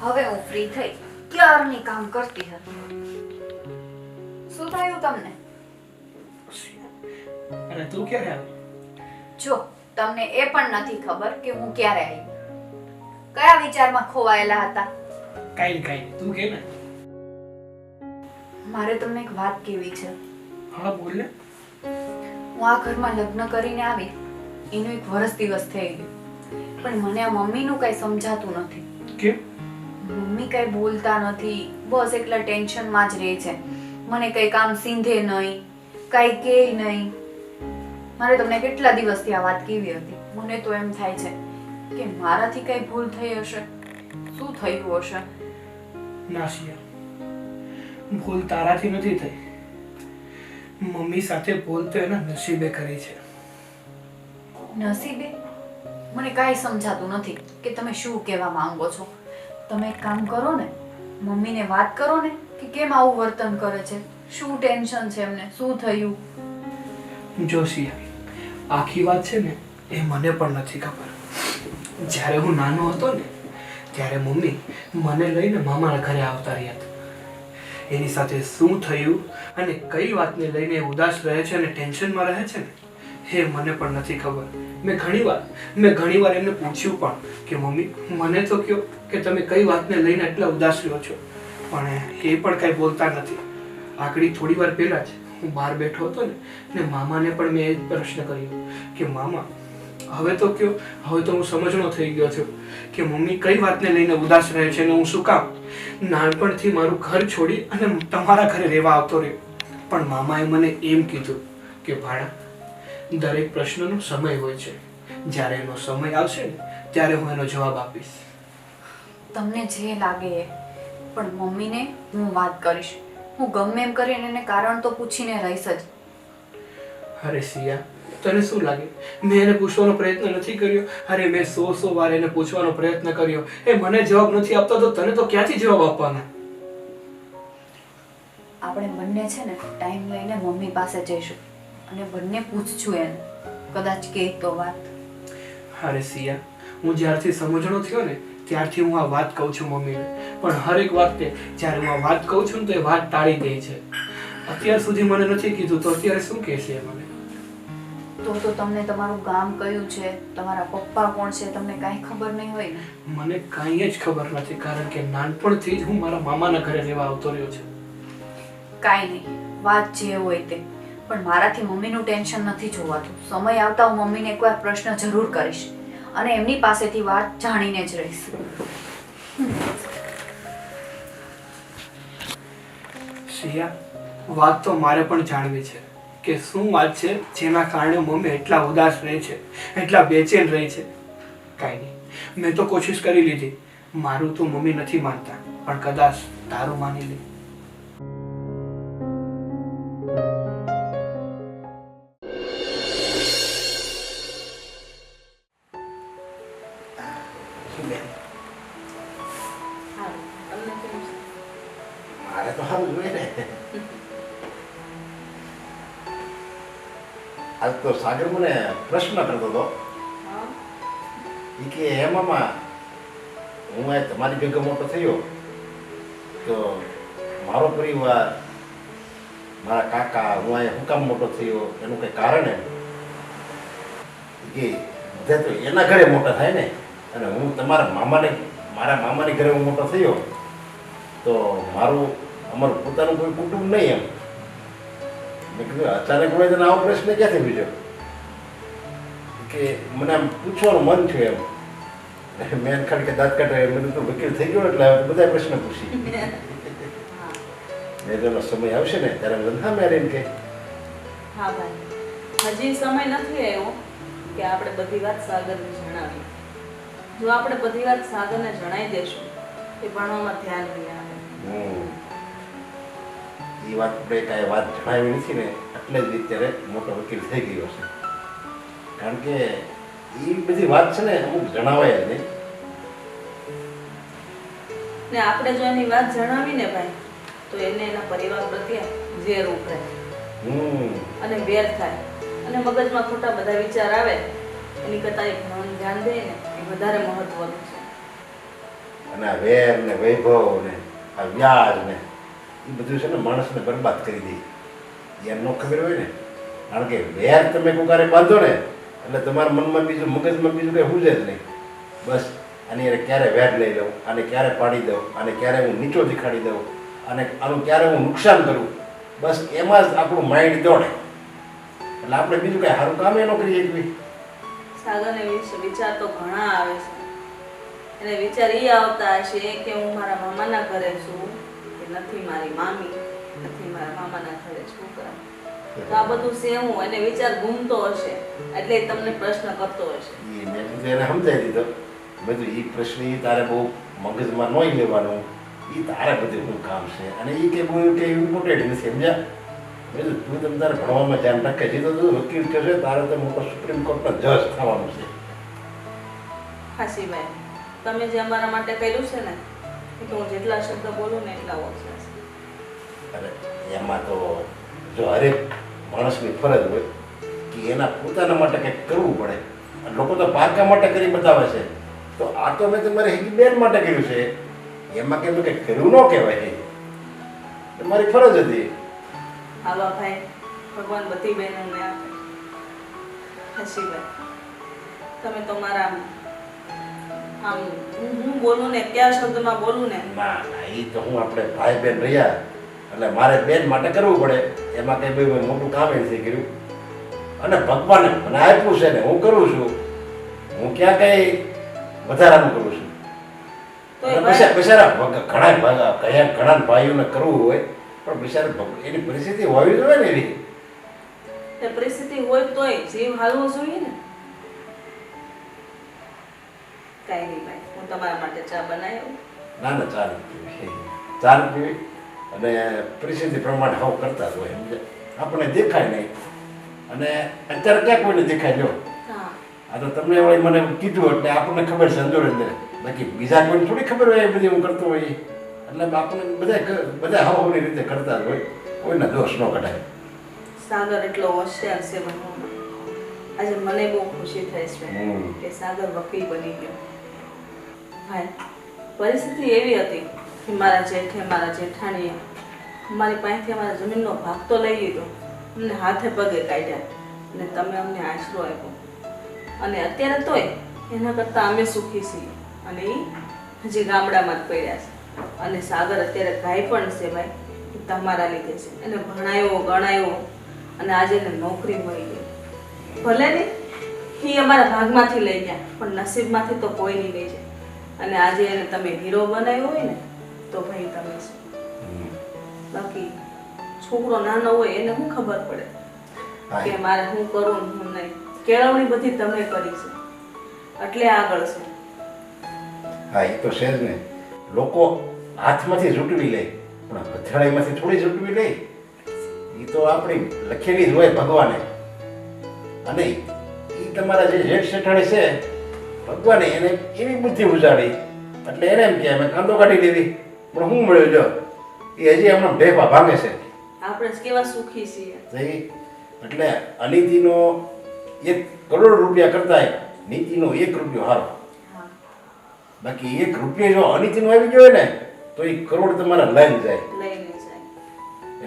હવે હું ફ્રી થઈ, ક્યારની કામ કરતી હતી. શું થયું તમને? અને તું ક્યારે આવી? જો તમને એ પણ નથી ખબર કે હું ક્યારે આવી, કયા વિચારમાં ખોવાયેલા હતા. કાંઈ નહીં, તું કે ને. મારે તમને એક વાત કહેવી છે. હા બોલ ને. હું આ ઘરમાં લગ્ન કરીને આવી એનું 1 વર્ષ દિવસ થઈ ગયું, પણ મને આ મમ્મીનું કઈ સમજાતું નથી. કેમ? મમ્મી કઈ બોલતા નથી, બસ એકલા ટેન્શનમાં જ રહે છે. મને કઈ કામ સીંધે નહીં, કઈ કે નહીં. મારે તમને કેટલા દિવસથી આ વાત કેવી હતી. મને તો એમ થાય છે કે મારાથી કઈ ભૂલ થઈ હશે. શું થયું હશે? નાસિયા, ભૂલ તારાથી નથી થઈ. મમ્મી સાથે ભૂલ તો એના નસીબે કરી છે. નસીબે? મને કાંઈ સમજાતું નથી કે તમે શું કહેવા માંગો છો. તમે એક કામ કરો ને, મમ્મીને વાત કરો ને કે કેમ આવું વર્તન કરે છે, શું ટેન્શન છે એમને, શું થયું. જોશિયા, આખી વાત છે ને એ મને પણ નથી ખબર. જ્યારે હું નાનો હતો ને ત્યારે મમ્મી મને લઈને મામાના ઘરે આવતા રહ્યા હતા. એની સાથે શું થયું અને કઈ વાતને લઈને એ ઉદાસ રહે છે અને ટેન્શનમાં રહે છે ને એ મને પણ નથી ખબર. મેં ઘણીવાર એમને પૂછ્યું પણ કે મમ્મી મને તો કહો કે તમે કઈ વાતને લઈને એટલા ઉદાસ રહ્યો છો, પણ એ પણ કઈ બોલતા નથી. આકડી થોડી વાર પહેલા જ હું બહાર બેઠો હતો ને મામાને પણ મેં એ જ પ્રશ્ન કર્યો કે મામા હવે તો કયો. હવે તો હું સમજણો થઈ ગયો છું કે મમ્મી કઈ વાતને લઈને ઉદાસ રહે છે અને હું શું કામ નાનપણથી મારું ઘર છોડી અને તમારા ઘરે રહેવા આવતો રહ્યો. પણ મામાએ મને એમ કીધું કે ભાણા, દરેક પ્રશ્નનો સમય હોય છે. જ્યારે એનો સમય આવશે ને ત્યારે હું એનો જવાબ આપીશ. તમને જે લાગે એ, પણ મમ્મીને હું વાત કરીશ. હું ગમે એમ કરીને એને કારણ તો પૂછીને રહીશ જ. અરે સિયા, તને શું લાગે મેં એને પૂછવાનો પ્રયત્ન નથી કર્યો? અરે મેં 100 વાર એને પૂછવાનો પ્રયત્ન કર્યો, એ મને જવાબ નથી આપતો તો તને તો ક્યાંથી જવાબ આપવાના? આપણે બંને છે ને ટાઈમ લઈને મમ્મી પાસે જઈશું અને બંને પૂછશું એને, કદાચ કે તો વાત. અરે સિયા, હું જ્યારથી સમજણો થયો ને ત્યારથી હું આ વાત કહું છું મમ્મીને, પણ હરેક વખતે જ્યારે હું આ વાત કહું છું ને તો એ વાત ટાળી દે છે. અત્યાર સુધી મને નથી કીધું તો અત્યારે શું કહેશે એ મને? તો તમને તમારું ગામ કયું છે, તમારા પપ્પા કોણ છે, તમને કાંઈ ખબર નહીં હોય ને? મને કાંઈ જ ખબર નથી, કારણ કે નાનપણથી જ હું મારા મામાના ઘરે રહેવા આવતો રહ્યો છું. કાંઈ નહીં, વાત જે હોય તે, પણ મારાથી મમ્મીનું ટેન્શન નથી જોવાતું. સમય આવતા હું મમ્મીને એકવાર પ્રશ્ન જરૂર કરીશ અને એમની પાસેથી વાત જાણીને જ રહીશ. શિયા, વાત તો મારે પણ જાણવી છે કે શું વાત છે જેના કારણે મમ્મી એટલા ઉદાસ રહે છે, એટલા બેચેન રહે છે. કાંઈ નહીં, મેં તો કોશિશ કરી લીધી. મારું તો મમ્મી નથી માનતા, પણ કદાચ તારું માની લે. મારે તો સારું જોઈએ ને. આજ તો સાગર મને પ્રશ્ન કરતો હતો કે એમાં હું આ તમારી ભેગો મોટો થયો તો મારો પરિવાર મારા કાકા હું અહીંયા હું કામ મોટો થયો એનું કંઈ કારણ એમ કે બધા તો એના ઘરે મોટા થાય ને, અને હું મારા મામાની ઘરે હું મોટો થયો તો અમારું પોતાનું કોઈ કુટુંબ નહીં એમ. મેં કીધું અચાનક હોય તને આવો પ્રશ્ન ક્યાંથી બીજો કે મને આમ પૂછવાનું મન થયું એમ. મેં ખાલી કે દાંત કાઢે મને તો વકીલ થઈ ગયો એટલે હવે બધા પ્રશ્ન પૂછી. મેં સમય આવશે ને ત્યારે બધા મેરેન કે હા ભાઈ, હજી સમય નથી આવ્યો કે આપણે બધી વાત સાગરને જણાવીએ. જો આપણે બધી વાત સાગરને જણાવી દેશું એ ભણવામાં ધ્યાન નહીં આવે. એ વાત આપણે કાંઈ વાત જણાવી નથી ને એટલે જ અત્યારે મોટો વકીલ થઈ ગયો છે. કારણ કે એ બધી વાત છે ને અમુક જણાવાય જ નહીં. ને આપણે જો એની વાત જણાવીને ભાઈ તો એને એના પરિવાર પ્રત્યે ઝેર ઉભરાય અને વેર થાય અને મગજમાં ખોટા બધા વિચાર આવે. એની કરતાં એ ભણવાનું ધ્યાન દે ને એ વધારે મહત્વનું છે. અને આ વેર ને વૈભવ ને આ વ્યાજ ને એ બધું છે ને માણસને બરબાદ કરી દે. એમ ન ખબર હોય ને, કારણ કે વેર તમે કોકારે બાંધો ને એટલે તમારા મનમાં બીજું મગજમાં બીજું કંઈ હુજે જ નહીં. બસ આની અરે ક્યારે વેર લઈ લઉં, આને ક્યારે પાડી દઉં, આને ક્યારે હું નીચો દેખાડી દઉં, અને આનું ક્યારે હું નુકસાન કરું, બસ એમાં જ આપણું માઇન્ડ દોડે. એટલે આપણે બીજું કંઈ સારું કામ એ ન કરીએ એકવી. સાગરને વિચાર તો ઘણા આવે છે. એને વિચાર એ આવતા હશે કે હું મારા મામાના ઘરે છું કે નથી મારી મામી, નથી મારા મામાના ઘરે છોકરા. તો આ બધું સેવું એને વિચાર ઘૂમતો હશે એટલે એ તમને પ્રશ્ન કરતો હશે. મેં કીધું એને સમજાવી દીધો. બધું એ પ્રશ્ન એ તારે બહુ મગજમાં નહીં લેવાનું. એ તારે બધું શું કામ છે અને એ કે બહુ કે ઇમ્પોર્ટન્ટ નથી, સમજ્યા? મેં તું તમે તારે ભણવામાં ધ્યાન રાખે છે તો તું વકીલ થશે, તારે તો મોટો સુપ્રીમ કોર્ટનો જજ થવાનું છે. હાસીભાઈ, તમે જે અમારા માટે કર્યું છે ને એ તો હું જેટલા શબ્દ બોલું ને એટલા ઓછા છે. અરે એમાં તો જો હરેક માણસની ફરજ હોય કે એના પોતાના માટે કંઈક કરવું પડે. લોકો તો પારકા માટે કરી બતાવે છે, તો આ તો મેં તમારી હિન્દી બેન માટે કર્યું છે. એમાં કેમ કંઈક કર્યું ન કહેવાય. તમારી ફરજ હતી. હાલો ભાઈ, ભગવાન બધી બહેનોને આપે. હાસીભાઈ, તમે તો મારા આમ હું બોલું ને કયા શબ્દમાં બોલું ને ના ના, એ તો હું આપણે ભાઈ બેન રહ્યા એટલે મારે બેન માટે કરવું પડે. એમાં કંઈ ભાઈ મોટું કામ નથી કર્યું. અને ભગવાને મને આપ્યું છે ને હું કરું છું. હું ક્યાં કંઈ વધારાનું કરું છું. તો બિચારા ઘણા ભાઈઓને કરવું હોય પણ બિચારા એની પરિસ્થિતિ હોવી જોઈએ ને એવી. તે પરિસ્થિતિ હોય તોય જીવ હાલવો જોઈએ ને. કાંઈ નહીં ભાઈ, હું તમારા માટે ચા બનાવી. ના ના, ચા નથી પીવી. ચા નથી પીવી અને પરિસ્થિતિ પ્રમાણે હાવ કરતા જ હોય. સમજે આપણને દેખાય નહીં અને અત્યારે ક્યાં કોઈને દેખાય લો. હા, આ તો તમને વળી મને કીધું એટલે આપણને ખબર છે અંદર અંદર. બાકી બીજા કોઈને થોડી ખબર હોય એ બધી હું કરતો હોય. એટલે આપણને બધા હવાની રીતે કરતા જ હોય. કોઈના દોષ ન કઢાય. સાગર એટલો હોશિયાર છે ભણવામાં. આજે મને બહુ ખુશી થાય છે કે સાગર વકીલ બની ગયો. ભાઈ, પરિસ્થિતિ એવી હતી કે મારા જેઠાણીએ મારી પાસેથી અમારા જમીનનો ભાગ તો લઈ લીધો, અમને હાથે પગે કાઢ્યા અને તમે અમને આશરો આપ્યો. અને અત્યારે તોય એના કરતાં અમે સુખી છીએ અને એ હજી ગામડામાં જ પડ્યા છે. અને સાગર અત્યારે ભાઈ પણ છે ભાઈ, તમારા લીધે છે. એને ભણાયો ગણાયો અને આજે એને નોકરી મળી ગઈ. ભલે ને એ અમારા ભાગમાંથી લઈ ગયા પણ નસીબમાંથી તો કોઈ નહીં લઈ જાય. અને આજે એને તમે હીરો બનાવ્યો હોય ને તો ભાઈ તમે છો. બાકી છોકરો નાનો હોય એને શું ખબર પડે કે મારે શું કરું ને શું નહીં. કેળવણી બધી તમે કરી છે એટલે આગળ છે. હા, એ તો છે જ ને. લોકો હાથમાંથી ઝૂંટવી લે પણ હથેળીમાંથી થોડી ઝૂંટવી લે. એ તો આપણી લખેલી જ હોય ભગવાને. અને એ તમારા જે જેઠ શેઠાણી છે ભગવાને એને એવી બુદ્ધિ ઉજાડી એટલે એને એમ કે અમે કાંદો કાઢી લીધી પણ શું મળ્યું જો એ હજી હમણાં ઢેફા ભાંગે છે. આપણે કેવા સુખી છીએ. એટલે અનિતિનો 1 કરોડ રૂપિયા કરતા નીતિનો 1 રૂપિયો હારો. બાકી 1 રૂપિયો જો અનિતિનો આવી ગયો ને તો એ કરોડ તમારા લઈને જાય. લઈને જાય.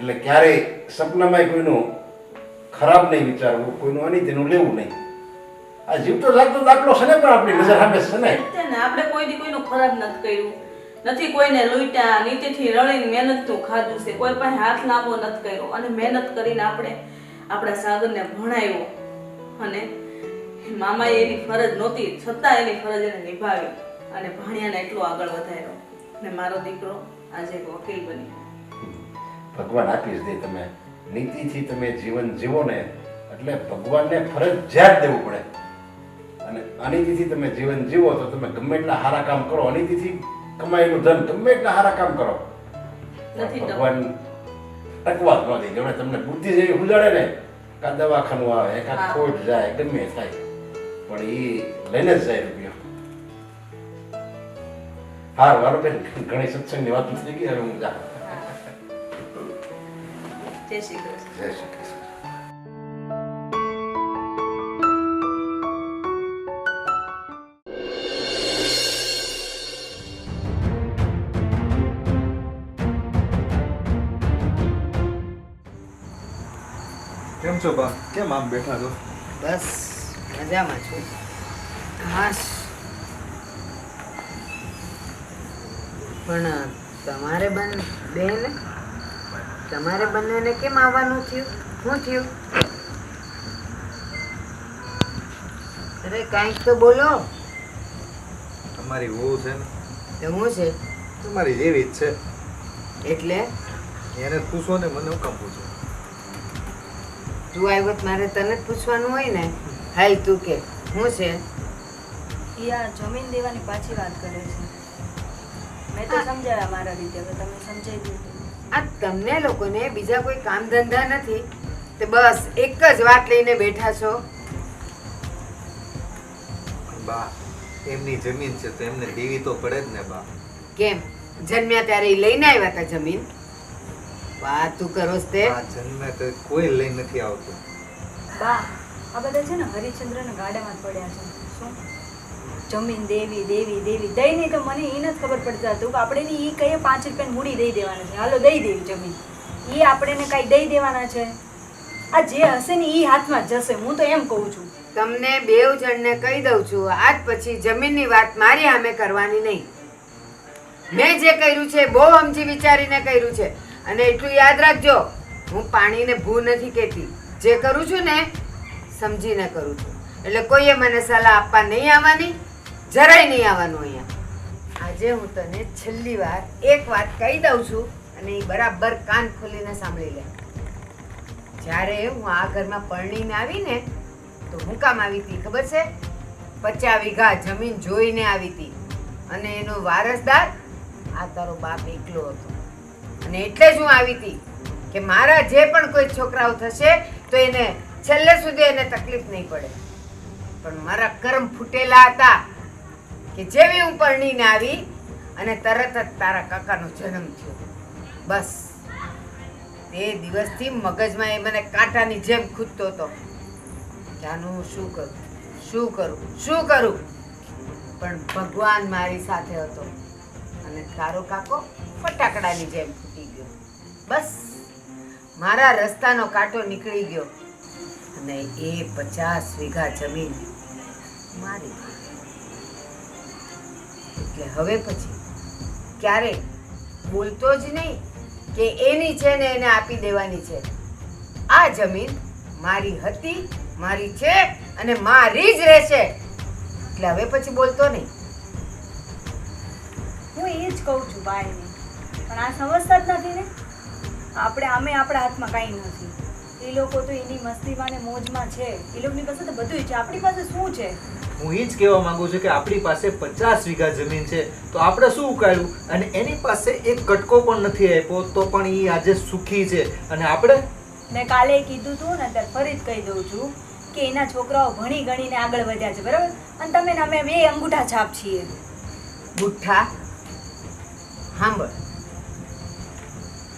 એટલે ક્યારેય સપનામાં કોઈનું ખરાબ નહીં વિચારવું, કોઈનું અનિતિનું લેવું નહીં. આ જીવતો લાગતો દાખલો છે ને, પણ આપણી નજર સામે છે ને. એટલે ને આપણે કોઈ દી કોઈનું ખરાબ નથી કર્યું, નથી કોઈને લૂંટ્યા, નીચેથી રળીને મહેનતનું ખાધું છે, કોઈ પાસે હાથ લાંબો નથી કર્યો, અને મહેનત કરીને આપણે આપણા સાગરને ભણાવ્યો, અને મામાએ એની ફરજ નહોતી છતાં એની ફરજ એને નિભાવી અને ભાણિયાને એટલો આગળ વધાર્યો, અને મારો દીકરો આજે એક વકીલ બની. ભગવાન આપી જ દે. તમે નીતિથી તમે જીવન જીવો ને એટલે ભગવાનને ફરજિયાત દેવું પડે. અને અનીતિથી તમે જીવન જીવો તો તમે ગમે એટલા સારા કામ કરો, અનીતિથી કમાયેલું ધન ગમે એટલા સારા કામ કરો, ભગવાન ટકવા જ ન દે. જેમણે તમને બુદ્ધિ જેવી ઉજાડે ને, કાં દવાખાનું આવે, કાં ખોટ જાય, ગમે થાય, પણ એ લઈને જ જાય રૂપિયો. હાર વારો બેન, ઘણી સત્સંગની વાત થઈ ગઈ, હવે હું જા. જય શ્રી કૃષ્ણ. જય શ્રી કૃષ્ણ. કેમ છો બા? કેમ આમ બેઠા છો? બસ મજામાં છું. હાશ, પણ તમારે બેન તમારે બંનેને કેમ આવવાનું થયું? શું થયું? અરે કાંઈક તો બોલો. તમારી વહુ છે ને, તો શું છે? તમારી જેવી જ છે. એટલે એને પૂછો ને, મને હું કામ પૂછો? તું આવ્યો તો મારે તને જ પૂછવાનું હોય ને. હાલ તું કે શું છે? એ આ જમીન દેવાની પાછી વાત કરે છે. મેં તો સમજાવ્યા મારા રીતે, હવે તમે સમજાવી દીધું. આ તમને લોકોને બીજા કોઈ કામ ધંધા નથી તે બસ એક જ વાત લઈને બેઠા છો. બા, એમની જમીન છે તો એમને દેવી તો પડે જ ને બા. કેમ જન્મ્યા ત્યારે ઈ લઈને આવ્યા હતા જમીન? વાત તું કરોસ તે? આ જન્મે તો કોઈ લઈ નથી આવતું. બા, આ બધા છે ને હરિચંદ્રના ગાડામાં જ પડ્યા છે. શું જમીન દેવી દેવી દેવી દઈ નહીં તો મને એ નથી ખબર પડતા હતું કે આપણે એ કઈ 5 રૂપિયાની મૂડી દઈ દેવાના છે. હાલો દઈ દેવી જમીન, એ આપણે કઈ દઈ દેવાના છે. આ જે હશે ને એ હાથમાં જશે. હું તો એમ કહું છું. તમને બેવ જણને કહી દઉં છું, આજ પછી જમીનની વાત મારી સામે કરવાની નહીં. મેં જે કર્યું છે બહુ સમજી વિચારીને કર્યું છે, અને એટલું યાદ રાખજો, હું પાણીને ભૂ નથી કહેતી. જે કરું છું ને સમજીને કરું છું, એટલે કોઈએ મને સલાહ આપવા નહીં આવવાની, જરાય નહીં આવવાનું અહીંયા. આજે હું તને છેલ્લી વાર એક વાત કહી દઉં છું, અને એ બરાબર કાન ખોલીને સાંભળી લે. જ્યારે હું આ ઘરમાં પરણીને આવી ને તો હું કામ આવી હતી ખબર છે? 50 વીઘા જમીન જોઈને આવી હતી, અને એનો વારસદાર આ તારો બાપ એકલો હતો. અને એટલે જ હું આવી હતી કે મારા જે પણ કોઈ છોકરાઓ થશે તો એને છેલ્લે સુધી એને તકલીફ નહીં પડે. પણ મારા કર્મ ફૂટેલા હતા કે જેવી હું પરણીને આવી અને તરત જ તારા કાકાનો જન્મ થયો. બસ તે દિવસથી મગજમાં એ મને કાંટાની જેમ ખૂદતો હતો કે આનું હું શું કરું, શું કરું, શું કરું. પણ ભગવાન મારી સાથે હતો અને તારો કાકો ફટાકડાની જેમ ફૂટી ગયો. બસ મારા રસ્તાનો કાંટો નીકળી ગયો અને એ 50 વીઘા જમીન મારી. એટલે હવે પછી ક્યારે બોલતો જ નહીં કે એની છે ને એને આપી દેવાની છે. આ જમીન મારી હતી, મારી છે અને મારી જ રહેશે. એટલે હવે પછી બોલતો નહીં. હું એ જ કહું છું ભાઈને, પણ આ સમજતા જ નથી ને. આપણે આપણા હાથમાં કાંઈ નથી. એ લોકો તો એની મસ્તીમાં ને મોજમાં છે. એ લોકોની પાસે તો બધું છે, આપણી પાસે શું છે? હું એ જ કહેવા માંગુ છું કે આપણી પાસે 50 વીઘા જમીન છે તો આપણે શું ઉકાળ્યું, અને એની પાસે એક કટકો પણ નથી આપ્યો તો પણ એ આજે સુખી છે. અને આપણે મેં કાલે કીધું તું ને ત્યારે ફરી જ કહી દઉં છું કે એના છોકરાઓ ભણી ગણીને આગળ વધ્યા છે, બરાબર? અને તમે ને અમે બે અંગૂઠા છાપ છીએ. બુઠ્ઠા સાંભળ,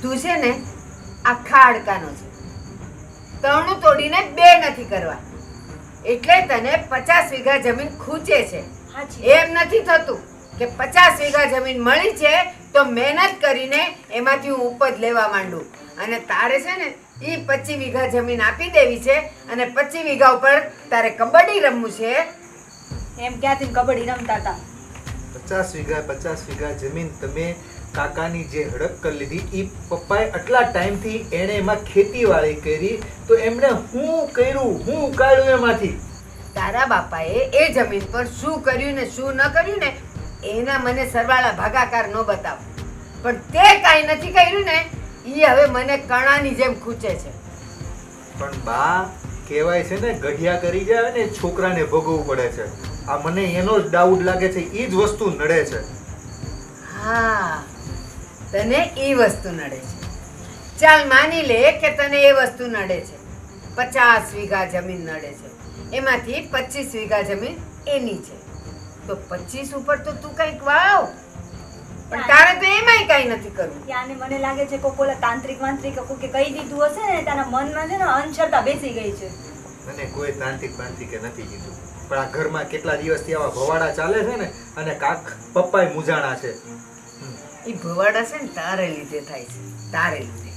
તું છે ને આખા હાડકાનો છે. તણું તોડીને 2 નથી કરવા, એટલે તને 50 વીઘા જમીન ખૂચે છે. એમ નથી થતું. કે 50 વીઘા જમીન મળી છે તો મહેનત કરીને એમાંથી હું ઉપજ લેવા માંડું. અને તારે છે ને એ 25 વીઘા જમીન આપી દેવી છે અને 25 વીઘા ઉપર તારે કબડ્ડી રમવું છે. એમ ક્યાંથી કબડ્ડી રમતા હતા? 50 વીઘા જમીન તમે કાકાની જે હડપ કરી લીધી, ઈ પપ્પાએ આટલા ટાઈમથી એણે એમાં ખેતીવાડી કરી, તો એમણે હું કર્યું, હું ઉકાળ્યું એમાંથી? તારા બાપાએ એ જમીન પર શું કર્યું ને શું ન કર્યું ને એના મને સરવાળા ભાગાકાર ન બતાવ, પણ તે કાંઈ નથી કર્યું ને ઈ હવે મને કણાની જેમ ખૂચે છે. પણ બા કહેવાય છે ને, ગઢિયા કરી જાય ને છોકરાને ભોગવવું પડે છે. આ મને એનો જ ડાઉટ લાગે છે, ઈ જ વસ્તુ નડે છે. હા, તને એ વસ્તુ નડે છે. ચાલ માની લે કે તને એ વસ્તુ નડે છે. 50 વીઘા જમીન નડે છે, એમાંથી 25 વીઘા જમીન એની છે, તો 25 ઉપર તો તું કંઈક વાવ. પણ તારે તો એમાંય કઈ નથી કરવું. ત્યાંને મને લાગે છે કોક ઓલા તાંત્રિક વાંત્રિક કોકે કહી દીધું હશે ને, તારા મનમાં છે ને અંધશ્રદ્ધા બેસી ગઈ છે. મને કોઈ તાંત્રિક બાંત્રિકે નથી કીધું, પણ આ ઘરમાં કેટલા દિવસથી આવા ભવાડા ચાલે છે ને, અને કાક પપ્પાય મૂંઝાણા છે. એ ભવાડા છે ને તારે લીધે થાય છે, તારે લીધે.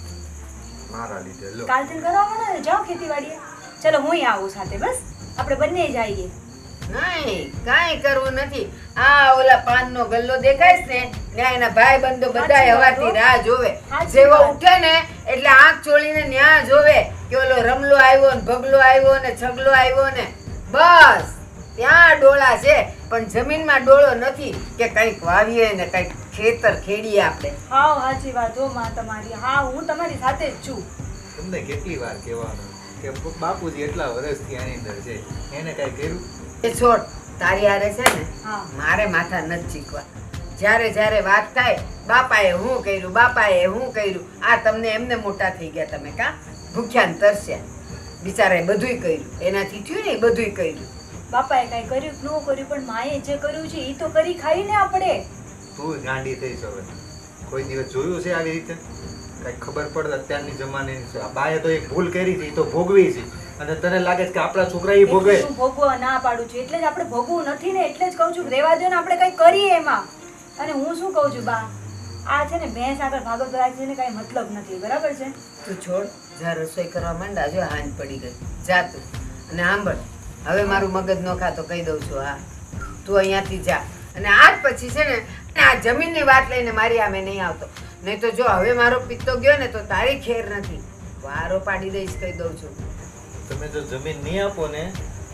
મારા લીધે. લો કાલથી કરવા ને જાઓ ખેતીવાડીએ. ચલો હું આવું સાથે, બસ આપણે બંને જઈએ. નહીં, કાંઈ કરવું નથી. આ ઓલા પાનનો ગલ્લો દેખાય છે ને, ત્યાં એના ભાઈ બંધો બધાય હવારથી રાહ જોવે. જેવો ઉઠે ને એટલે આંખ ચોળીને ન્યા જોવે કે ઓલો રમલો આવ્યો ને ભગલો આવ્યો ને છગલો આવ્યો ને, બસ ત્યાં ડોળા છે. પણ જમીનમાં ડોળો નથી કે કંઈક વાવીએ ને કંઈક ખેતર ખેડીએ આપણે. હાવ સાચી વાત હો માં તમારી. હા, હું તમારી સાથે જ છું. તમને કેટલી વાર કહેવાનું કે બાપુજી એટલા વર્ષથી આની અંદર છે, એને કઈ કર્યું? એ છોડ, તારી હારે છે ને હા. મારે માથા નથી ચીકવા. જ્યારે જ્યારે વાત થાય બાપાએ હું કર્યું, બાપાએ હું કર્યું, આ તમને એમને મોટા થઈ ગયા તમે, કા ભૂખ્યા ને તરસ્યા. બિચારાએ બધુંય કર્યું, એનાથી થયું ને એ બધુંય કર્યું. બાપાએ કઈ કર્યું કે ન કર્યું, પણ માએ જે કર્યું છે એ તો કરી ખાઈ ને આપણે. તું ગાંડી થઈશ હવે. કોઈ દિવસ જોયું છે આવી રીતે? કઈ ખબર પડે અત્યારની જમાનાની છે. આ બાએ તો એક ભૂલ કરી છે, તો ભોગવી છે. અને તને લાગે છે કે આપણા છોકરા એ ભોગવે? હું ભોગવવા ના પાડું છું, એટલે જ આપણે ભોગવવું નથી ને, એટલે જ કહું છું રેવા દો ને, આપણે કઈ કરીએ એમાં. અને હું શું કહું છું બા, આ છે ને ભેંસ આગળ ભાગો તો આ છે ને કઈ મતલબ નથી, બરાબર છે? તું છોડ, જા રસોઈ કરવા માંડ. જો હાંજ પડી ગઈ, જા તું. અને સાંભળ, હવે મારું મગજ ન ખાતો કહી દઉં છું. હા, તું અહીંયાથી જા. અને આજ પછી છે ને આ જમીનની વાત લઈને મારી સામે નહીં આવતો, નહીં તો જો હવે મારો પિત્તો ગયો ને તો તારી ખેર નથી. વારો પાડી દઈશ, કહી દઉં છું. તમે જો જમીન નહીં આપો ને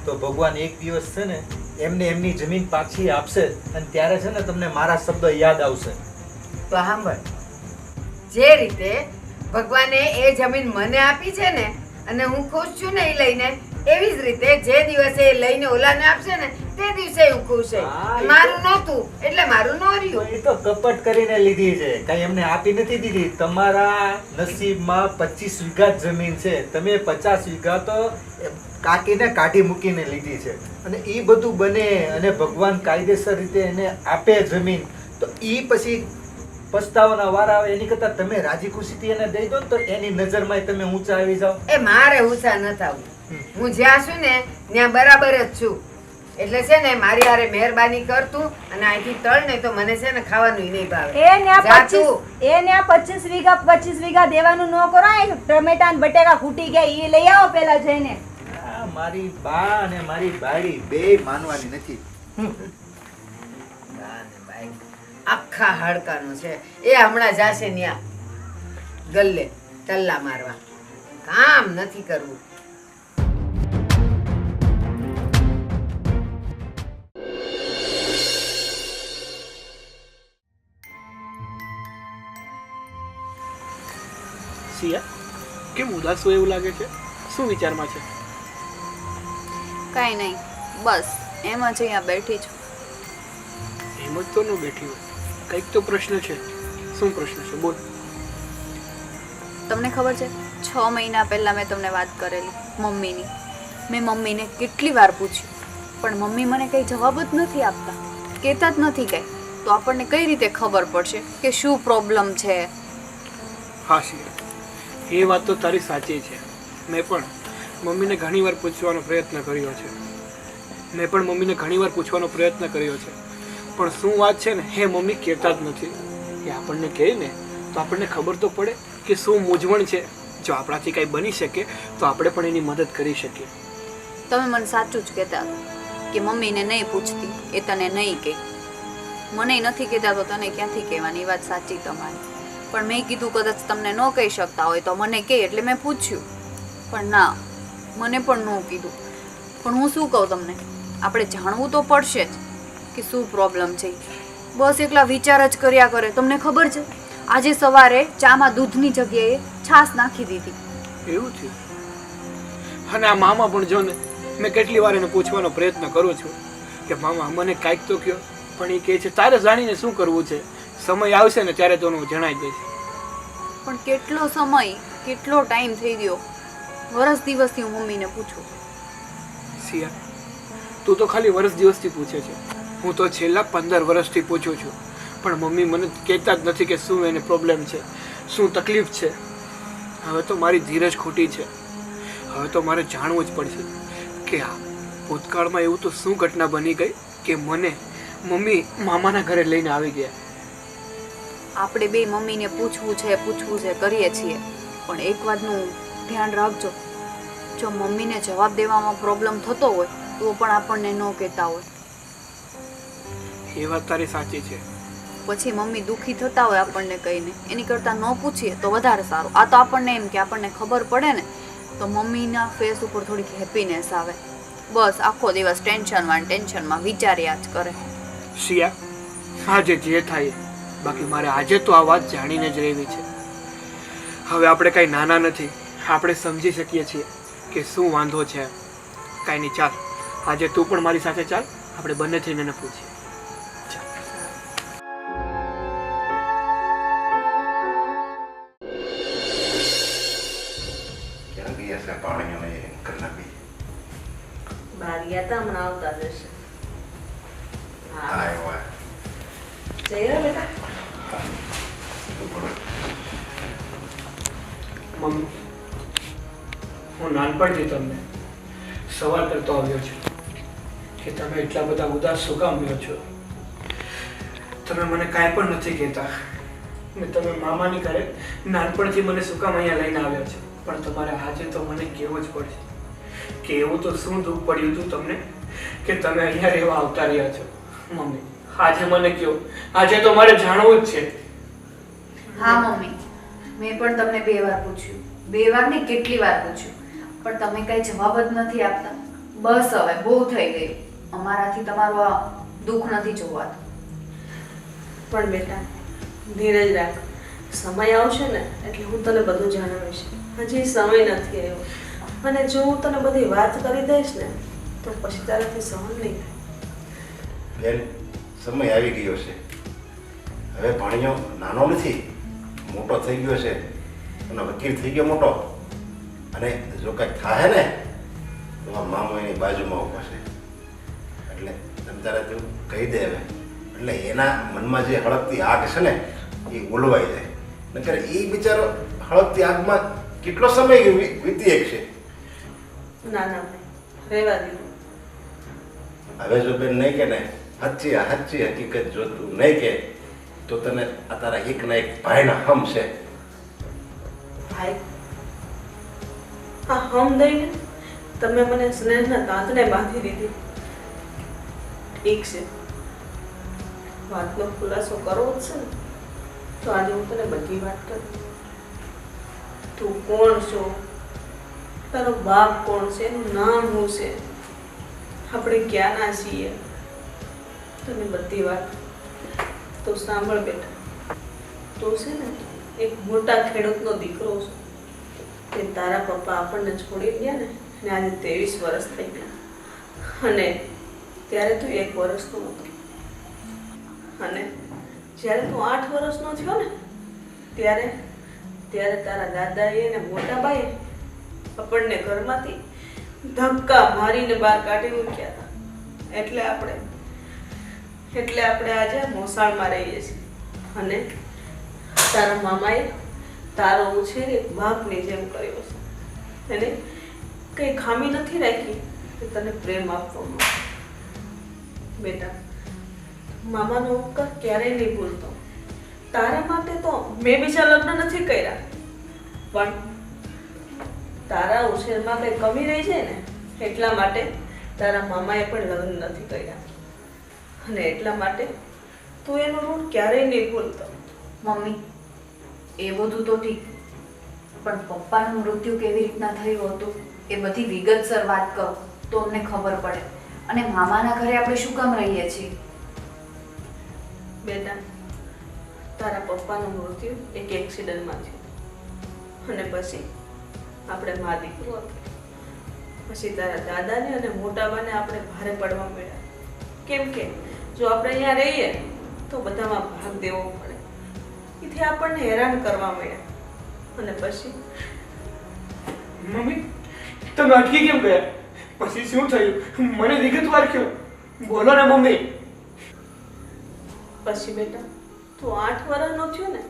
તો ભગવાન એક દિવસ છે ને એમને એમની જમીન પાછી આપશે, અને ત્યારે છે ને તમને મારા શબ્દ યાદ આવશે. તો સાંભળ, જે રીતે ભગવાને એ જમીન મને આપી છે ને અને હું ખુશ છું ને એ લઈને, એવી જ રીતે જે દિવસે એ લઈને ઓલાને આપશે ને તે દિવસે હું ખુશ છું. હા, મારું નહોતું એટલે મારું ન રહ્યું. એ તો કપટ કરીને લીધી છે, કઈ એમને આપી નથી દીધી. તમારા નસીબમાં 25 વીઘા જમીન છે, તમે 50 વીઘા તો કાકીને કાઢી મૂકીને લીધી છે. અને એ બધું બને અને ભગવાન કાયદેસર રીતે એને આપે જમીન, તો એ પછી પસ્તાવાના વાર આવે એની કરતા તમે રાજી ખુશીથી એને દઈ દો ને, તો એની નજરમાં તમે ઊંચા આવી જાઓ. એ મારે ઊંચા ન થવું. હું જ્યાં છું ને ત્યાં બરાબર જ છું. એટલે છે ને મારી હારે મહેરબાની કરતું અને અહીંથી તળ ને તો મને છે ને ખાવાનું નહીં ભાવે. એ ને આ જા 25 તું. એ ને આ 25 વીઘા દેવાનું ન કરો. આ ટમેટા ને બટેકા ફૂટી ગયા એ લઈ આવો પેલા જઈને. આ મારી બા અને મારી બાળી બે માનવાની નથી. આખા હાડકાનો છે એ હમણાં જાશે ન્યા ગલ્લે ટલ્લા મારવા. કામ નથી કરવું. સિયા, કેમ ઉદાસ હોય એવું લાગે છે? શું વિચારમાં છે? કાંઈ નહીં, બસ એમ જ અહીંયા બેઠી છું. એમ જ તો ન બેઠી હોય, કંઈક તો પ્રશ્ન છે. શું પ્રશ્ન છે? બોલ. તમને ખબર છે 6 મહિના પહેલાં મેં તમને વાત કરેલી મમ્મીની. મેં મમ્મીને કેટલી વાર પૂછ્યું, પણ મમ્મી મને કંઈ જવાબ જ નથી આપતા, કહેતા જ નથી કંઈ. તો આપણને કઈ રીતે ખબર પડશે કે શું પ્રોબ્લેમ છે? હા સિયા, એ વાત તો તારી સાચી છે. મેં પણ મમ્મીને ઘણીવાર પૂછવાનો પ્રયત્ન કર્યો છે. પણ શું વાત છે ને એ મમ્મી કહેતા જ નથી. એ આપણને કહે ને તો આપણને ખબર તો પડે કે શું મૂંઝવણ છે. જો આપણાથી કંઈ બની શકે તો આપણે પણ એની મદદ કરી શકીએ. તમે મને સાચું જ કહેતા હતા કે મમ્મીને નહીં પૂછતી, એ તને નહીં કહે. મને નથી કહેતા તો તને ક્યાંથી કહેવાની? એ વાત સાચી તમારી. પણ મેં કીધું કદાચ તમને ન કહી શકતા હોય તો મને કહે, એટલે મેં પૂછ્યું. પણ ના, મને પણ ન કીધું. પણ હું શું કહું તમને, આપણે જાણવું તો પડશે જ કે શું પ્રોબ્લેમ છે. બસ એકલા વિચાર જ કર્યા કરે. તમને ખબર છે, આજે સવારે ચામાં દૂધની જગ્યાએ છાશ નાખી દીધી. એવું થયું? અને આ મામા પણ જો ને, મેં કેટલી વાર એને પૂછવાનો પ્રયત્ન કરું છું કે મામા મને કાંઈક તો કહો, પણ એ કહે છે તારે જાણીને શું કરવું છે, સમય આવશે ને ત્યારે તો હું જણાવી દઈશ. પણ કેટલો સમય, કેટલો ટાઈમ થઈ ગયો, વરસ દિવસથી હું મમ્મીને પૂછું. સિયા, તું તો ખાલી વર્ષ દિવસથી પૂછે છે, હું તો છેલ્લા 15 વર્ષથી પૂછું છું. પણ મમ્મી મને કહેતા જ નથી કે શું એને પ્રોબ્લેમ છે, શું તકલીફ છે. હવે તો મારી ધીરજ ખોટી છે. હવે તો મારે જાણવું જ પડશે કે આ ભૂતકાળમાં એવું તો શું ઘટના બની ગઈ કે મને મમ્મી મામાના ઘરે લઈને આવી ગયા. આપણે બે મમ્મીને પૂછવું છે કરીએ છીએ, પણ એક વાતનું ધ્યાન રાખજો, જો મમ્મીને જવાબ દેવામાં પ્રોબ્લેમ થતો હોય તો પણ આપણને ન કહેતા હોય. એ વાત તારી સાચી છે. પછી મમ્મી દુઃખી થતા હોય આપણને કહીને, એની કરતાં ન પૂછીએ તો વધારે સારું. આ તો આપણને એમ કે આપણને ખબર પડે ને તો મમ્મીના ફેસ ઉપર થોડીક હેપીનેસ આવે. બસ આખો દિવસ ટેન્શનમાં વિચાર્યા જ કરે. શિયા, આજે જે થાય, બાકી મારે આજે તો આ વાત જાણીને જ રહેવી છે. હવે આપણે કાંઈ નાના નથી, આપણે સમજી શકીએ છીએ કે શું વાંધો છે. કાંઈ નહીં, ચાલ આજે તું પણ મારી સાથે ચાલ, આપણે બંને થઈને એને પૂછીએ. બહાર ગયા હતા, હમણાં આવતા જશે. હા, જઈ રહ્યો બેટા. મમ્મી, હું નાનપણથી તમને સવાલ કરતો આવ્યો છું કે તમે એટલા બધા ઉદાસ શું કામ રહ્યો છો. તમે મને કાંઈ પણ નથી કહેતા ને તમે મામાની ઘરે નાનપણથી મને શું કામ અહીંયા લઈને આવ્યા છો. પણ તમારે આજે તો મને કહેવું જ પડશે કે એવું તો શું દુઃખ પડ્યું હતું તમને કે તમે અહીંયા રહેવા આવતા રહ્યા છો. મમ્મી, આજે મને કહો, આજે તો મારે જાણવું જ છે. હા મમ્મી, મેં પણ તમને 2 વાર પૂછ્યું, 2 વાર નહીં કેટલી વાર પૂછ્યું, પણ તમે કઈ જવાબ જ નથી આપતા. બસ હવે બહુ થઈ ગયું, અમારાથી તમારું આ દુઃખ નથી જોવાતું. પણ બેટા ધીરજ રાખ, સમય આવશે ને એટલે હું તને બધું જણાવીશ. હજી સમય નથી આવ્યો, અને જો હું તને બધી વાત કરી દઈશ ને તો પછી તારાથી સહન નહીં થાય. બેન, સમય આવી ગયો છે. હવે ભાણિયો નાનો નથી, મોટો થઈ ગયો છે અને વકીલ થઈ ગયો મોટો. અને જો કંઈક થાય ને તો આ મામો એની બાજુમાં ઊભો છે, એટલે તમે તારે તું કહી દે હવે. એટલે એના મનમાં જે હળગતી આગ છે ને એ ઓલવાઈ જાય. નકર એ બિચારો હળગતી આગમાં કેટલો સમય વીતી એક છે. ના ના ભાઈ, રહેવા દીધું. હવે જો બેન નહીં કે ને સાચી હકીકત જો તું નહીં કે તો તને આ તારા એકના એક ભાઈના હમ છે. ભાઈ, આ હમ દઈને તમે મને સ્નેહના તાંતને બાંધી દીધી. ઠીક છે, વાતનો ખુલાસો કરવો જ છે ને તો આજે હું તને બધી વાત કરું. તું કોણ છો, તારો બાપ કોણ છે, એનું નામ શું છે, આપણે ક્યાંના છીએ, તને બધી વાત. તો સાંભળ બેટા, તું છે ને એક મોટા ખેડૂતનો દીકરો છે. કે તારા પપ્પા આપણને છોડી ગયા ને આજે 23 વર્ષ થઈ ગયા, અને ત્યારે તું 1 વર્ષનો હતો, અને જ્યારે તું 8 વર્ષનો થયો ને ત્યારે તારા દાદાએ અને મોટા ભાઈએ આપણને ઘરમાંથી ધક્કા મારીને બહાર કાઢી મૂક્યા હતા. એટલે આપણે આજે મોસાળમાં રહીએ છીએ. અને તારા મામાએ તારો ઉછેર એક બાપની જેમ કર્યો છે. એને કઈ ખામી નથી રાખી કે તને પ્રેમ આપવામાં. બેટા, મામાનો ઉપકાર ક્યારેય નહીં ભૂલતો. તારા માટે તો મેં બીજા લગ્ન નથી કર્યા, પણ તારા ઉછેરમાં કઈ કમી રહી જાય ને એટલા માટે તારા મામાએ પણ લગ્ન નથી કર્યા, અને એટલા માટે તું એનો ઋણ ક્યારેય નહીં ભૂલતો. મમ્મી, એ બધું તો ઠીક, પણ પપ્પાનું મૃત્યુ કેવી રીતના થયું હતું એ બધી વિગતસર વાત કરો તો અમને ખબર પડે. અને મામાના ઘરે આપણે શું કામ રહીએ છીએ? બેટા, તારા પપ્પાનું મૃત્યુ એક એક્સિડન્ટમાં થયું, અને પછી આપણે મા દીકરો હતો. પછી તારા દાદાને અને મોટાબાને આપણે ભારે પડવા મળ્યા, કેમ કે જો આપણે અહીંયા રહીએ તો બધામાં ભાગ દેવો પડે, એથી આપણને હેરાન કરવા મળ્યા. અને પછી મમ્મી, તમે અટકી કેમ ગયા? પછી શું થયું? મને વિગતવાર કહો. બોલો ને મમ્મી. પછી બેટા તું 8 વર્ષનો થયો ને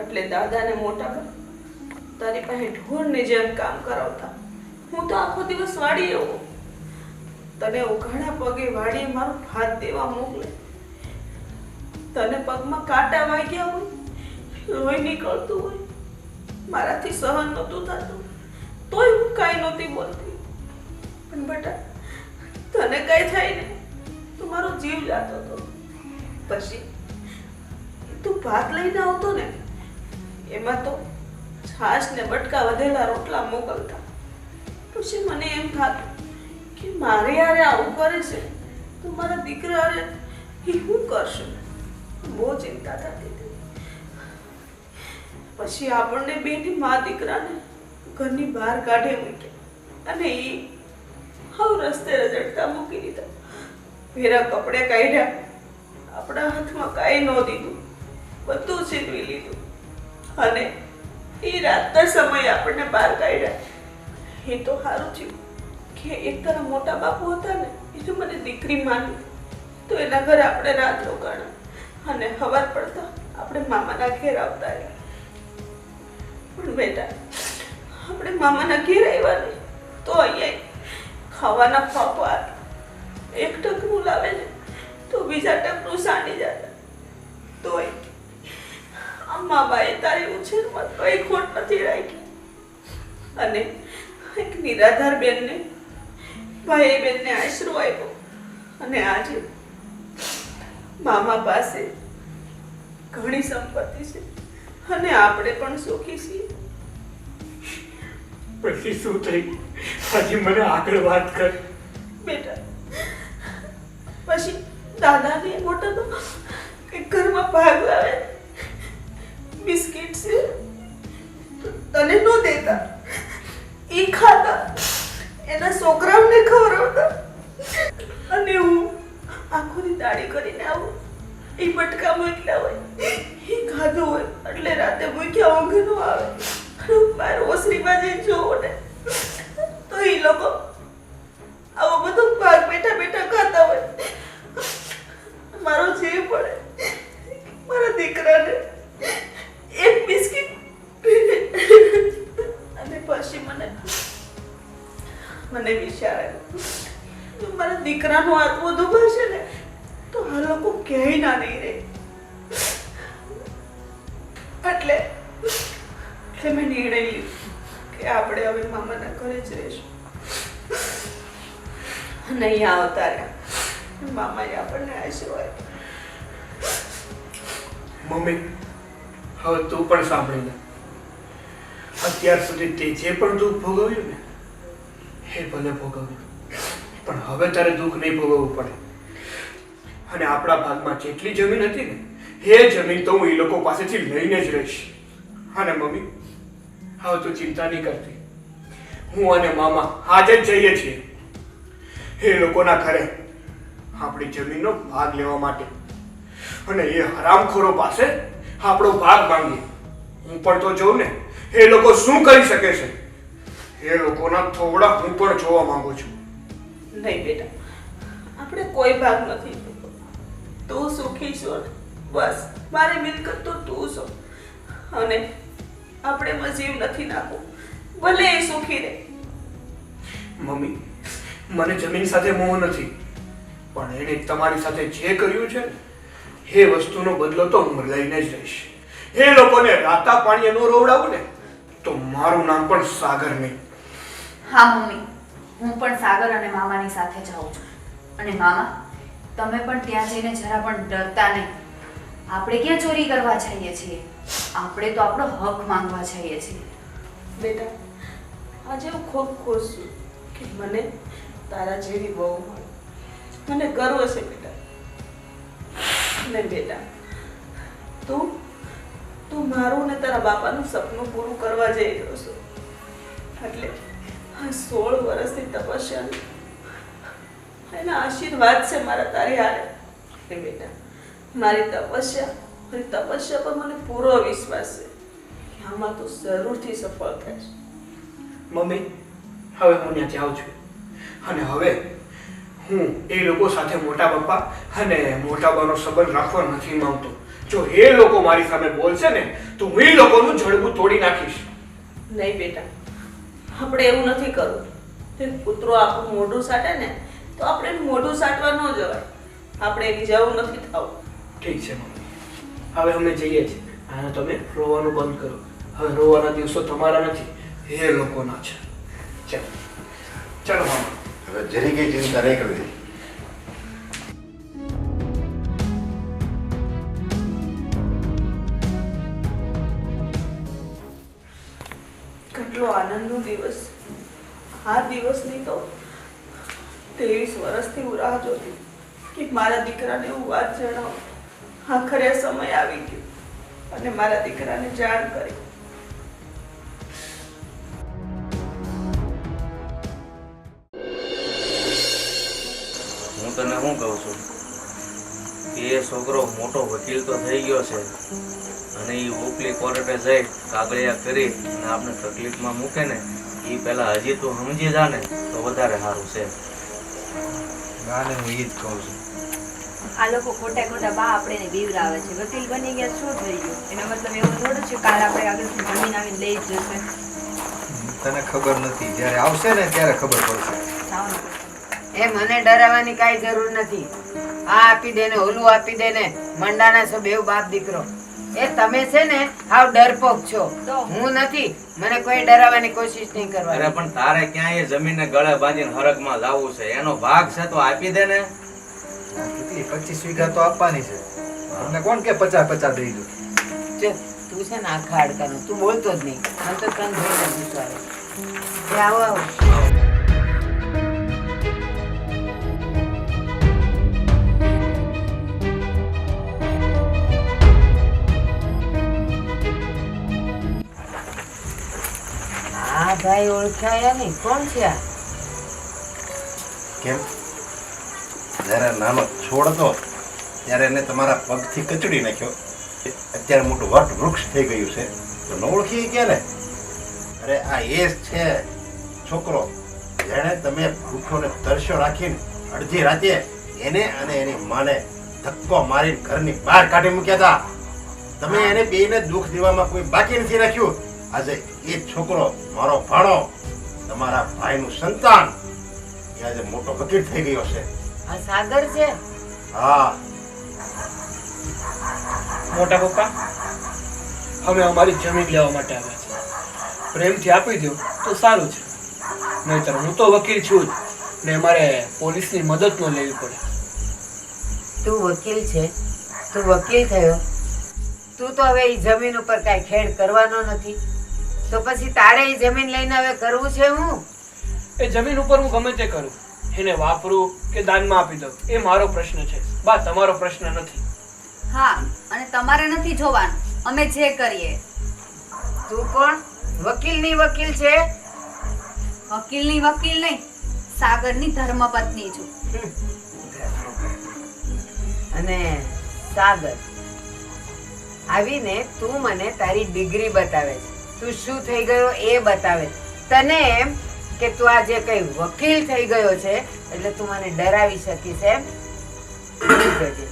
એટલે દાદા ને મોટા તારી પાસે ઢોરની જેમ કામ કરાવતા. હું તો આખો દિવસ વાડી આવું, તને ઉઘાડા પગે વાડીએ મારો હાથ દેવા મોકલે. તને પગમાં કાંટા વાગ્યા હોય, લોહી નીકળતું હોય, મારાથી સહન નહોતું થતું, તોય હું કાંઈ નહોતી બોલતી. પણ બેટા તને કાંઈ થાય ને તો મારો જીવ જાતો હતો. પછી તું ભાત લઈને આવતો ને એમાં તો છાશ ને બટકા વધેલા રોટલા મોકલતા. પછી મને એમ થતું કે મારે યારે આવું કરે છે તો મારા દીકરા યારે એ શું કરશે? બહુ ચિંતા થતી હતી. પછી આપણને બેની મા દીકરાને ઘરની બહાર કાઢી મૂક્યા, અને એ હવે રસ્તે રજડતા મૂકી દીધા. ભેરા કપડે કાઢ્યા, આપણા હાથમાં કાંઈ ન દીધું, બધું છીનવી લીધું. અને એ રાતના સમયે આપણને બહાર કાઢ્યા. એ તો સારું થયું કે એક તારા મોટા બાપુ હતા ને એને મને દીકરી માની, તો એના ઘરે આપણે રાત રોકાણા, અને સવાર પડતા આપણે મામાના ઘેર આવતા રહ્યા. પણ બેટા આપણે મામાના ઘેર આવ્યા ને તો અહીંયા ખાવાના ફાફા એક ટકનું લાવે ને તો બીજા ટકનું સાંડી જતા. તોય આ મા બાએ તારી ઉછેરમાં કઈ ખોટ નથી રાખી. અને એક નિરાધાર બેનને ભાઈ બેનને આશરો આપ્યો, અને આજે મામા પાસે ઘણી સંપત્તિ છે અને આપણે પણ સુખી છીએ. પછી શું થઈ? હજી મને આગળ વાત કર. બેટા પછી દાદાને મોટો તો કંઈક ઘરમાં ભાગ લાવે, બિસ્કિટ છે તને ન દેતા, એ ખાતા, એના છોકરાઓને ખવડાવતા. અને હું આંખોની દાઢી કરીને આવું, એ બટકા મૂક્યા હોય, એ ખાધું હોય એટલે રાતે મૂક્યા ઊંઘ ન આવે. મારે ઓસરીમાં જઈને જોવો ને તો એ લોકો આવો બધો ભાગ બેઠા બેઠા ખાતા હોય. મારો જીવ પડે મારા દીકરાને એક બિસ્કિટ. અને પછી મને વિચાર આવ્યો, જો મારા દીકરાનો આત્મો દુભાશે ને તો આ લોકો ક્યાંય ના નહીં રહે. એટલે મેં નિર્ણય લીધો કે આપણે હવે મામાના ઘરે જ રહીશું. અને અહીંયા આવતા રહ્યા, મામાએ આપણને આશરો આપ્યો. મમ્મી, હવે તું પણ સાંભળી લે. અત્યાર સુધી તે જે પણ દુઃખ ભોગવ્યું ને એ ભલે ભોગવ્યું, પણ હવે તારે દુઃખ નહીં ભોગવવું પડે. અને આપણા ભાગમાં જેટલી જમીન હતી ને એ જમીન તો હું એ લોકો પાસેથી લઈને જ રહીશ. અને મમ્મી, હવે તું ચિંતા નહીં કરતી. હું અને મામા આજે જ જઈએ છીએ એ લોકોના ઘરે આપણી જમીનનો ભાગ લેવા માટે, અને એ હરામખોરો પાસે આપણો ભાગ માંગીએ. હું પણ તો જોઉં ને એ લોકો શું કરી શકે છે. એ લોકોના થોડા હું પણ જોવા માંગુ છું. નહીં બેટા, આપણે કોઈ ભાગ નથી જોતો. તું સુખી છો ને બસ, મારી મિલકત તો તું છો. અને આપણે મજીવ નથી નાખવું, ભલે એ સુખી રહે. મમ્મી, મને જમીન સાથે મોહ નથી, પણ એણે તમારી સાથે જે કર્યું છે ને એ વસ્તુનો બદલો તો હું લઈને જ રહીશ. એ લોકોને રાતા પાણીએ ન રોવડાવું ને તો મારું નામ પણ સાગર નહીં. હા મમ્મી, હું પણ સાગર અને મામાની સાથે જાઉં છું. અને મામા, તમે પણ ત્યાં જઈને જરા પણ ડરતા નહીં. આપણે ક્યાં ચોરી કરવા જઈએ છીએ? આપણે તો આપણો હક માંગવા જઈએ છીએ. બેટા, આજે હું ખૂબ ખુશ છું કે મને તારા જેવી બહુ મળી. મને ગર્વ છે બેટા. ને બેટા, તું મારું ને તારા બાપાનું સપનું પૂરું કરવા જઈ રહ્યો છો. એટલે આ 16 વર્ષની તપસ્યા એના આશીર્વાદ છે મારા તારી હારે. ને બેટા, મારી તપસ્યા પર મને પૂરો વિશ્વાસ છે કે આમાં તું જરૂરથી સફળ થઈશ. મમ્મી, હવે હું ત્યાં જાઉં છું. અને હવે હું એ લોકો સાથે મોટા પપ્પા અને મોટા બાનો સંબંધ રાખવા નથી માંગતો. જો એ લોકો મારી સામે બોલશે ને તો હું એ લોકોનું જડબું તોડી નાખીશ. નહીં બેટા, આપણે એવું નથી કરવું. તે કૂતરો આપણું મોઢું સાટે ને તો આપણે એનું મોઢું સાટવા ન જવાય. આપણે એની જેવું નથી થવું. ઠીક છે મમ્મી, હવે અમે જઈએ છીએ. અને તમે રોવાનું બંધ કરો. હવે રોવાના દિવસો તમારા નથી, એ લોકોના છે. ચાલો ચાલો મામા. હવે જરી કઈ ચિંતા નહીં કરવી. કેટલો આનંદનો દિવસ. આ દિવસની તો 23 વર્ષથી હું રાહ જોતી કે મારા દીકરાને હું વાત જણાવું. આખરે સમય આવી ગયો અને મારા દીકરાને જાણ કરી. હું તને શું કહું છું કે એ છોકરો મોટો વકીલ તો થઈ ગયો છે અને એ ઉપલી કોર્ટે જઈ કાગળિયા કરી અને આપણે તકલીફમાં મૂકે ને એ પહેલા હજી તું સમજી જા ને તો વધારે સારું છે. ગાને હું ઈ જ કહું છું. આ લોકો ખોટા ખોટા બા આપણે બીવરાવે છે. વકીલ બની ગયા શું થઈ ગયું? એનો મતલબ એવું થોડું છે કાલ આપણે આગળથી જમીન આવીને લઈ જ જશે. તને ખબર નથી, જ્યારે આવશે ને ત્યારે ખબર પડશે. જાઓ ને. એ મને ડરાવવાની કાંઈ જરૂર નથી. આ આપી દે ને ઓલું આપી દે ને, મંડાણા છો બેવ બાપ દીકરો. એ તમે છે ને હાવ ડરપોક છો, હું નથી. મને કોઈ ડરાવવાની કોશિશ નહીં અરે કરવાની. પણ તારે ક્યાં એ જમીનને ગળે બાંધીને હરકમાં લાવવું છે? એનો ભાગ છે તો આપી દે ને. કેટલી 25 વીઘા તો આપવાની છે. તમને કોણ કે 50 દઈ દઉં? જો તું છે ને આખા હાડકાનો, તું બોલતો જ નહીં. મને તો તને જોઈને ગુસ્સો આવે. એ આવો આવો. આ ભાઈ ઓળખાયા નહીં, કોણ છે આ? કેમ? જ્યારે નાનો છોડ હતો ત્યારે એને તમારા પગથી કચડી નાખ્યો. અત્યારે મોટું વટ વૃક્ષ થઈ ગયું છે તો ન ઓળખી ગયા ને? અરે આ એ જ છે છોકરો જેણે તમે ભૂખ્યો ને તરસ્યો રાખીને અડધી રાતે એને અને એની માને ધક્કો મારીને ઘરની બહાર કાઢી મૂક્યા હતા. તમે એને બેયને દુઃખ દેવામાં કોઈ બાકી નથી રાખ્યું. આજે એ છોકરો મારો ભાણો તમારા ભાઈનું સંતાન એ આજે મોટો વકીલ થઈ ગયો છે. આ સાગર છે? હા, મોટા પપ્પા, અમે અમારી જમીન લેવા માટે આવ્યા છીએ. પ્રેમથી આપી દો તો સારું છે, નહીંતર હું તો વકીલ છું જ ને મારે પોલીસની મદદ ન લેવી પડે. તું વકીલ છે, તું વકીલ થયો, તું તો હવે એ જમીન ઉપર કાંઈ ખેડ કરવાનો નથી, તો પછી તારે એ જમીન લઈને હવે કરવું છે હું? એ જમીન ઉપર હું ગમે તે કરું, એને વાપરું કે દાનમાં આપી દઉં, એ મારો પ્રશ્ન છે બા, તમારો પ્રશ્ન નથી. હા, અને તમારે નથી જોવાનું, અમે જે કરીએ. તું કોણ? વકીલની વકીલ છે? વકીલની વકીલ નહીં, સાગરની ધર્મપત્ની છું. અને સાગર આવીને તું મને તારી ડિગ્રી બતાવે છે, તું શું થઈ ગયો એ બતાવે. તને એમ કે તું આજે કઈ વકીલ થઈ ગયો છે એટલે તું મને ડરાવી શકીશ એમ? જોજે.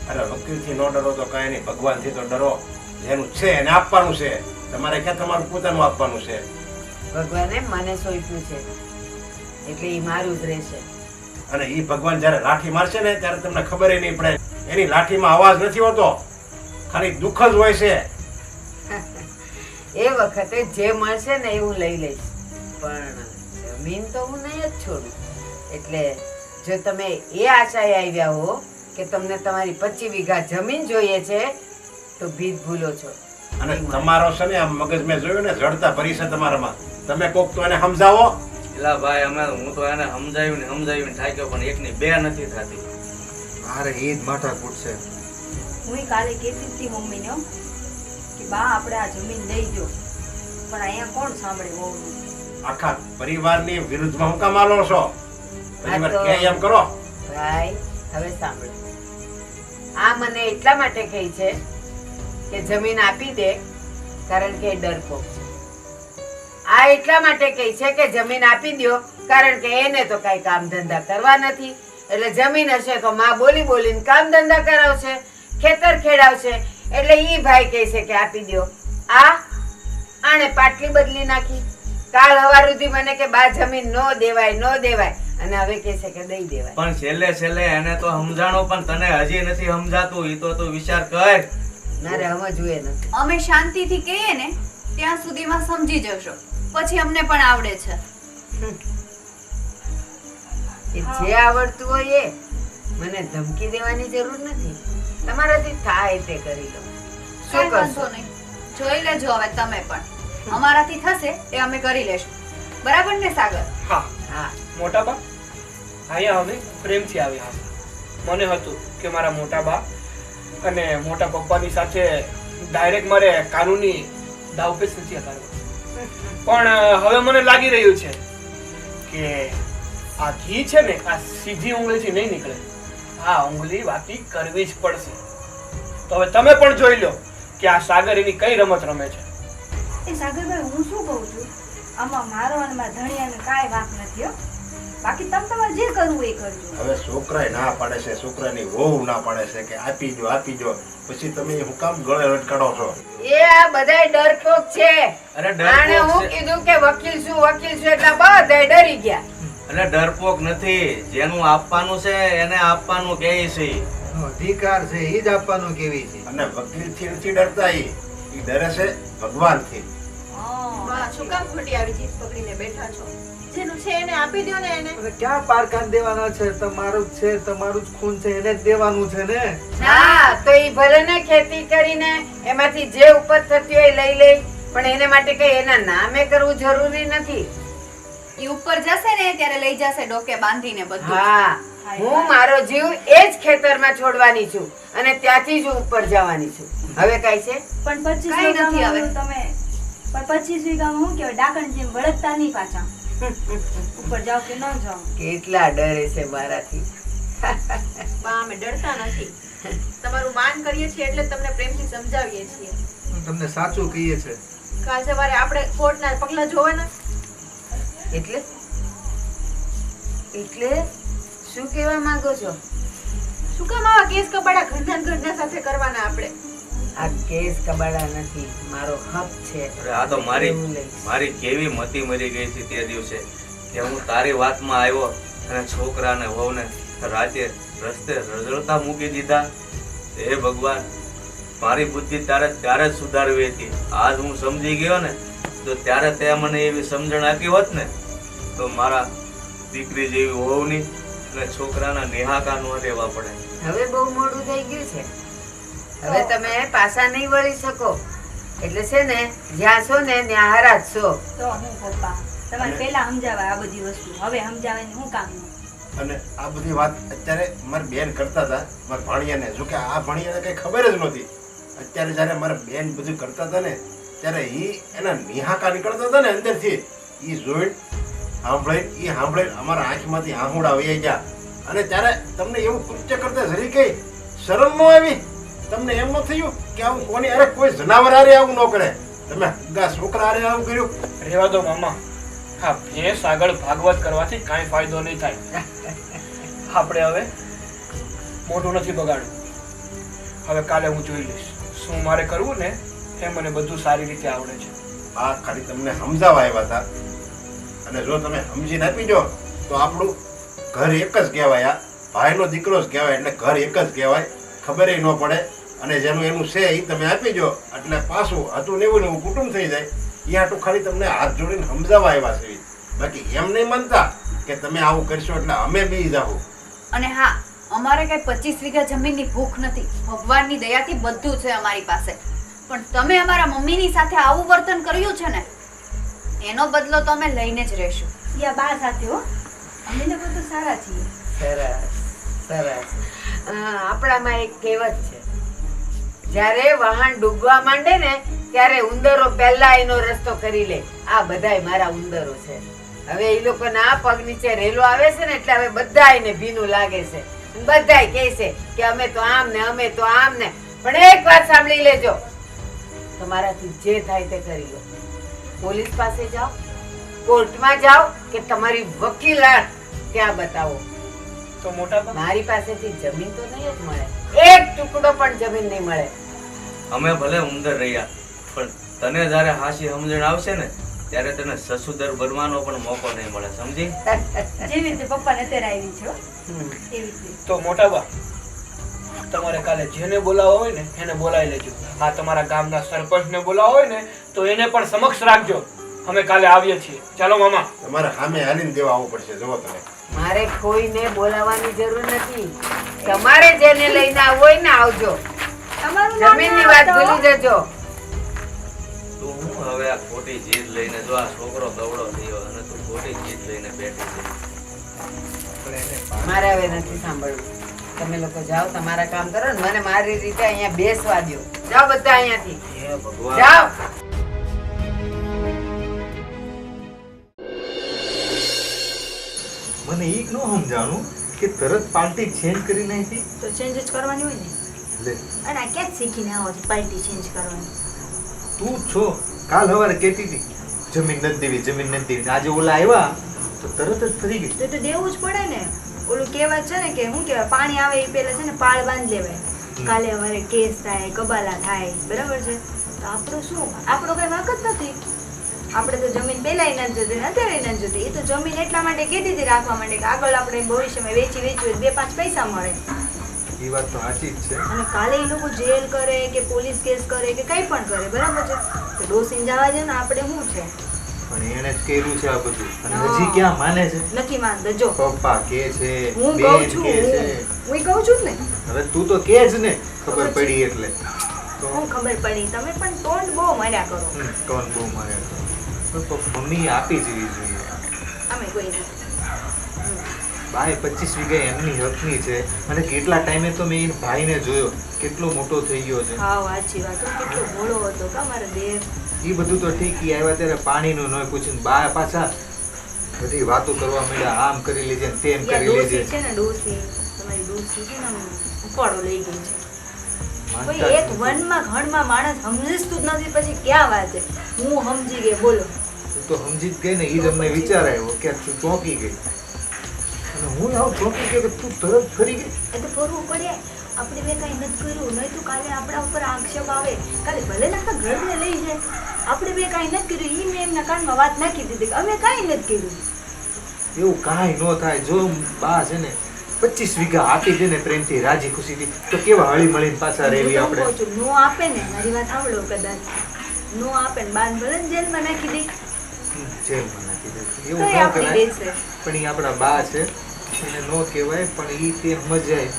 અરે વકીલથી ન ડરો તો કાંઈ નહીં, ભગવાનથી તો ડરો. જેનું છે એને આપવાનું છે. તમારે ક્યાં તમારું પોતાનું આપવાનું છે? ભગવાને મને સોંપ્યું છે એટલે એ મારું જ રહેશે. અને એ ભગવાન જ્યારે લાઠી મારશે ને ત્યારે તમને ખબર નહીં પડે. એની લાઠીમાં અવાજ નથી હોતો, ખાલી દુઃખ જ હોય છે. એ વખતે જે મળશે ને એ હું લઈ લઈશ, પણ જમીન તો હું નહીં જ છોડું. એટલે જો તમે એ આશાએ આવ્યા હો કે તમને તમારી 25 વીઘા જમીન જોઈએ છે તો ભીત ભૂલો છો. અને તમારો છે ને આમ મગજ મેં જોયું ને જડતા ભરી છે તમારામાં. તમે કોક તો એને સમજાવો. એલા ભાઈ હું તો એને સમજાવીને થાક્યો, પણ એકની બે નથી થતી. મારે એ જ માથાકૂટ છે. હું કાલે કહેતી હતી મમ્મીને હો, કે બા આપણે આ જમીન લઈ ગયો, પણ અહીંયા કોણ સાંભળે વહુનું? આખા પરિવારની વિરુદ્ધમાં હું કામ આલો છો? પરિવાર આ તો- કે એમ કરો. ભાઈ હવે સાંભળો, આ મને એટલા માટે કહી છે કે જમીન આપી દે કારણ કે એ ડરપોક છે. આ એટલા માટે કહી છે કે જમીન આપી દ્યો કારણ કે એને તો કઈ કામ ધંધા કરવા નથી, એટલે જમીન હશે તો માં બોલી બોલીને કામ ધંધા કરાવશે, ખેતર ખેડાવશે. એટલે ઈ ભાઈ કહે છે કે આપી દ્યો. આણે પાટલી બદલી નાખી. કાલ હવાર સુધી મને કે બા જમીન નો દેવાય અને હવે કહે છે કે દઈ દેવાય. પણ છેલ્લે એને તો સમજાણો, પણ તને હજી નથી સમજાતું. ઈ તો તું વિચાર કર. મારે સમજવું એ નથી. અમે શાંતિથી કહીએ ને ત્યાં સુધીમાં સમજી જશો, પછી અમને પણ આવડે છે. એ જે આવડતું હોય એ મને ધમકી દેવાની જરૂર નથી. તમારાથી થાય તે કરી લો. શું કાંઈ વાંધો કરશો? નહીં, જોઈ લેજો હવે તમે પણ. અમારાથી થશે તે અમે કરી લેશું. બરાબર ને સાગર? હા હા, મોટા બા અહીંયા અમે પ્રેમથી આવ્યા હતા. મને હતું કે મારા મોટા બા અને મોટા પપ્પાની સાથે ડાયરેક્ટ મારે કાનૂની દાવપેચ નથી કરવો, પણ હવે મને લાગી રહ્યું છે કે આ ઘી છે ને આ સીધી ઉંગળીથી નહીં નીકળે, આ ઉંગળી વાતી કરવી જ પડશે. તો હવે તમે પણ જોઈ લો કે આ સાગર એની કઈ રમત રમે છે. એ સાગરભાઈ, હું શું કહું છું, આમાં મારો અને મારા ધણિયાને કાંઈ વાંક નથી હો. બાકી તમે તમારે જે કરવું એ કરજો. હવે છોકરાએ ના પાડે છે, છોકરાની વહુ ના પાડે છે કે આપી દો, પછી તમે હું કામ ગળે લટકાડો છો? એ આ બધાય ડરપોક છે. અરે આને ડરપોક હું છે. કીધું કે વકીલ છું એટલે બધાય ડરી ગયા. એટલે ડરપોક નથી. જેનું આપવાનું છે એને આપવાનું કહે છે. અધિકાર છે એ જ આપવાનું કેવી છે. અને વકીલથી નથી ડરતા. ઈ ડરે છે ભગવાનથી. બા, શું કામ ખોટી આવી જીત પકડીને બેઠા છો? જેનું છે એને આપી દ્યો ને એને. હવે ક્યાં પારકાન દેવાના છે? તમારું જ છે, તમારું જ ખૂન છે, એને જ દેવાનું છે ને. ના તો ઈ ભલે ને ખેતી કરીને એમાંથી જે ઉપજ થતી હોય લઈ લે, પણ એને માટે કઈ એના નામે કરવું જરૂરી નથી. ઈ ઉપર જશે ને ત્યારે લઈ જશે ડોકે બાંધીને બધું. હા, હું મારો જીવ એ જ ખેતરમાં છોડવાની છું અને ત્યાંથી જ ઉપર જવાની છું. હવે કઈ છે? પણ 25 કાંઈ નથી વીઘામાં હવે. તમે પણ 25 વીઘામાં શું કહેવાય, ડાકણ જેમ વળગતા નહીં પાછા. ઉપર જાઓ કે ન જાઓ. કેટલા ડરે છે મારાથી. બા, અમે ડરતા નથી. તમારું માન કરીએ છીએ એટલે તમને પ્રેમથી સમજાવીએ છીએ. હું તમને સાચું કહીએ છે. કાલ સવારે આપણે કોર્ટના પગલા જોવાના. એટલે શું કહેવા માંગો છો? શું કામ આવા કેસ કબાડા ઘરના સાથે કરવાના આપણે? આ કેસ કબાડા નથી, મારો હક છે. અરે આ તો મારી હું લઈશ. મારી કેવી મતી મરી ગઈ હતી તે દિવસે કે હું તારી વાતમાં આવ્યો અને છોકરાને વહુને રાતે રસ્તે રઝળતા મૂકી દીધા. હે ભગવાન, મારી બુદ્ધિ ત્યારે જ સુધારવી હતી. આજ હું સમજી ગયો ને તો ત્યારે તે મને એવી સમજણ આપી હોત ને તો મારા દીકરી જેવી વહુની અને છોકરાના નિહાકા ન રહેવા પડે. હવે બહુ મોડું થઈ ગયું છે. હવે તમે પાછા નહીં વળી શકો. એટલે છે ને જ્યાં છો ને ત્યાં હારા જ છો. તો હું પપ્પા તમારે પહેલા સમજાવાય આ બધી વસ્તુ, હવે સમજાવે શું કામનું? અને આ બધી વાત અત્યારે મારી બેન કરતા હતા, મારા ભાણિયાને. જો કે આ ભાણિયાને કઈ ખબર જ નહોતી. અત્યારે જયારે મારા બેન બધું કરતા હતા ને ત્યારે એના નિહાકા નીકળતા હતા ને અંદરથી, ઈ જોઈને સાંભળીને અમારા આંખમાંથી આહુડા વહી ગયા. અને ત્યારે તમને એવું કૃત્ય કરતા જરી કઈ શરમ ન આવી? તમને એમ ન થયું કે આવું કોની અરે કોઈ જનાવર આરે આવું ન કરે? તમે છોકરા આરે આવું કર્યું? રહેવા દો મામા. હા, ભેંસ આગળ ભાગવત કરવાથી કાંઈ ફાયદો નહીં થાય. આપણે હવે મોઢું નથી બગાડવું. હવે કાલે હું જોઈ લઈશ શું મારે કરવું ને એ મને બધું સારી રીતે આવડે છે. આ ખાલી તમને સમજાવવા આવ્યા હતા. અને જો તમે સમજીને આપી દો તો આપણું ઘર એક જ કહેવાય, આ ભાઈનો દીકરો જ કહેવાય, એટલે ઘર એક જ કહેવાય. ખબર ન પડે, અને જેનું એનું છે એ તમે આપી દો એટલે પાછું હતું ને એવું કુટુંબ થઈ જાય. એ હાટું ખાલી તમને હાથ જોડીને સમજાવવા આવ્યા છે. બાકી એમ નહીં માનતા કે તમે આવું કરશો એટલે અમે બી જાઓ. અને હા, અમારે કઈ 25 વીઘા જમીનની ભૂખ નથી. ભગવાનની દયાથી બધું છે અમારી પાસે. પણ તમે અમારા મમ્મીની સાથે આવું વર્તન કર્યું છે ને, એનો બદલો તો અમે લઈને જ રહેશું. યા બા સાથે હો, અમે લોકો તો સારા છીએ. સરસ સરસ. આપણામાં એક કહેવત છે, જ્યારે વાહન ડૂબવા માંડે ને ત્યારે ઉંદરો પહેલા એનો રસ્તો કરી લે. આ બધાય મારા ઉંદરો છે. હવે એ લોકોના પગ નીચે રેલો આવે છે ને એટલે હવે બધાયને ભીનું લાગે છે. બધાય કહે છે કે અમે તો આમ ને અમે તો આમ ને. પણ એક વાત સાંભળી લેજો, તમારાથી જે થાય તે કરી લો. પોલીસ પાસે જાઓ, કોર્ટમાં જાઓ, કે તમારી વકીલાત ત્યાં બતાવો. તો મોટા બા, મારી પાસેથી જમીન તો નહીં જ મળે, એક ટુકડો પણ જમીન નહીં મળે. અમે ભલે ઉંદર રહ્યા, પણ તને જ્યારે હાસી સમજણ આવશે ને ત્યારે તને સસુદર બનવાનો પણ મોકો નહીં મળે, સમજી? જેવી રીતે પપ્પાને અત્યારે આવી છે હો, એવી રીતે. તો મોટા બા, તમારે કાલે જેને બોલાવવા હોય ને એને બોલાવી લેજો. હા, તમારા ગામના સરપંચને બોલાવવા હોય ને તો એને પણ સમક્ષ રાખજો. અમે કાલે આવીએ છીએ. ચાલો મામા. તમારે સામે હાલીને દેવા આવવું પડશે. જુઓ તમે, મારે કોઈને બોલાવવાની જરૂર નથી. તમારે જેને લઈને આવવું હોય ને આવજો. તમારું નામ જમીનની વાત ભૂલી જજો. તું હું હવે આ ખોટી જીદ લઈને, જો આ છોકરો ગવડો થયો અને તું ખોટી જીદ લઈને બેઠી છે. મારે હવે નથી સાંભળવું. તમે લોકો જાઓ, તમારા કામ કરો ને મને મારી રીતે અહીંયા બેસવા દો. જાઓ બધા અહીંયાથી, હે ભગવાન. જાઓ. મને ઈ ન સમજાણું કે તરત પાર્ટી ચેન્જ કરી નાખી. તો ચેન્જ જ કરવાની હોય ને. લે, અને આ ક્યાં શીખીને આવો છો પાર્ટી ચેન્જ કરવાની? તું છો કાલ સવારે કહેતી હતી જમીન નથી દેવી, જમીન નથી દેવી. આજે ઓલા આવ્યા તો તરત જ ફરી ગઈ. તો દેવું જ પડે ને. ઓલું કહેવત છે ને કે શું કહેવાય, પાણી આવે એ પહેલા છે ને પાળ બાંધી લેવાય. કાલે અમારે કેસ થાય, કબાલા થાય, બરાબર છે? તો આપણો શું, આપણો કઈ વાંક જ નથી. આપણે તો જમીન પહેલાય નથી જોતી, અત્યારે નથી જોતી. એ તો જમીન એટલા માટે કીધી હતી રાખવા માટે કે આગળ આપણે ભવિષ્યમાં વેચવી હોય 2-5 પૈસા મળે. એ વાત તો સાચી જ છે. અને કાલે એ લોકો જેલ કરે કે પોલીસ કેસ કરે કે કંઈ પણ કરે, બરાબર છે? તો ડોસીને જવા દે ને, આપણે શું છે? પણ એને જ કર્યું છે આ બધું, અને હજી ક્યાં માને છે? નથી માનતા. જો પપ્પા કે છે, હું બેન કહું છું, કે છે. હું કહું છું ને. હવે તું તો કે જ ને, ખબર પડી એટલે. તો હું ખબર પડી, તમે પણ ટોન્ટ બહુ માર્યા કરો. કોણ બહુ મારે તો મમ્મી આપી જવી જોઈએ. અમે કોઈ નથી. બાય 25 વીઘા એમની હકની છે, અને કેટલા ટાઈમે તો મેં એ ભાઈને જોયો, કેટલો મોટો થઈ ગયો છે. હા, સાચી વાત. કેટલો ભોળો હતો કા મારો દેવ. એ બધું તો ઠીક, ઈ આવ્યા ત્યારે પાણીનું ન પૂછ્યું. બા પાછા બધી વાતો કરવા માંડ્યા, આમ કરી લેજે ને તેમ યા કરી લેજે. ડોસી છે ને, ડોસી તમારી ડોસી છે ને, આમ ઉપાડો લઈ ગઈ છે. કોઈ માનતા જ એક નથી. વનમાં ઘણમાં માણસ સમજતું જ નથી, પછી ક્યાં વાત છે? હું સમજી ગઈ, બોલો. તું તો સમજી જ ગઈ ને, ઈ જ અમને વિચાર આવ્યો કે તું ચોંકી ગઈ. અને હું આવું ચોંકી ગયો કે તું તરત ફરી ગઈ. એ તો ફરવું પડે. આપણે બે કાંઈ નથી કર્યું, નહીં તો કાલે આપણા ઉપર આક્ષેપ આવે. કાલે ભલે ને આખા ઘરને લઈ જાય, આપણે બે કાંઈ નથી કર્યું. એ મેં એમના કાનમાં વાત નાખી દીધી કે અમે કાંઈ નથી કર્યું. એવું કાંઈ ન થાય. જો બા છે ને 25 વીઘા આપી દે ને પ્રેમથી, રાજી ખુશીથી, તો કેવા હળી મળીને પાછા રહેવી હું તો આપણે. કહું છું, નો આપે ને, મારી વાત સાંભળો, કદાચ નો આપે ને બાન ભલે ને જેલમાં નાખી દે, જેલમાં નાખી દે. તો એવું એ ન આપણી કરાય. દેશે. પણ એ આપણા બા છે, એને ન કહેવાય. પણ એ તે સમજાય,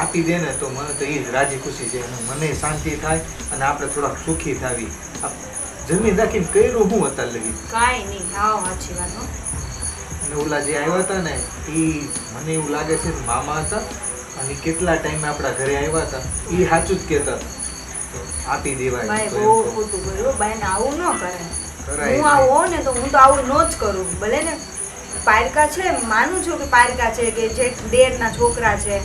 આપી દે ને તો મને તો એ જ રાજી ખુશી છે, અને મને શાંતિ થાય, અને આપણે થોડાક સુખી થાવી. આ જમીન રાખીને કર્યું હું અત્યારે લગી. કાંઈ નહીં. હા, સાચી વાત હો. અને ઓલા જે આવ્યા હતા ને, એ મને એવું લાગે છે મામા હતા, અને કેટલા ટાઈમે આપણા ઘરે આવ્યા હતા. એ સાચું જ કહેતા હતા. તો આપી દેવાય ભાઈ તો બહુ એમ કહું. ખોટું કર્યું. ભાઈને આવું ન કરે. કરાય હું આવું હોઉં ને તો હું તો આવું ન જ કરું. ભલે ને પારકા છે, માનું છું કે પારકા છે, કે જે દેરના છોકરા છે,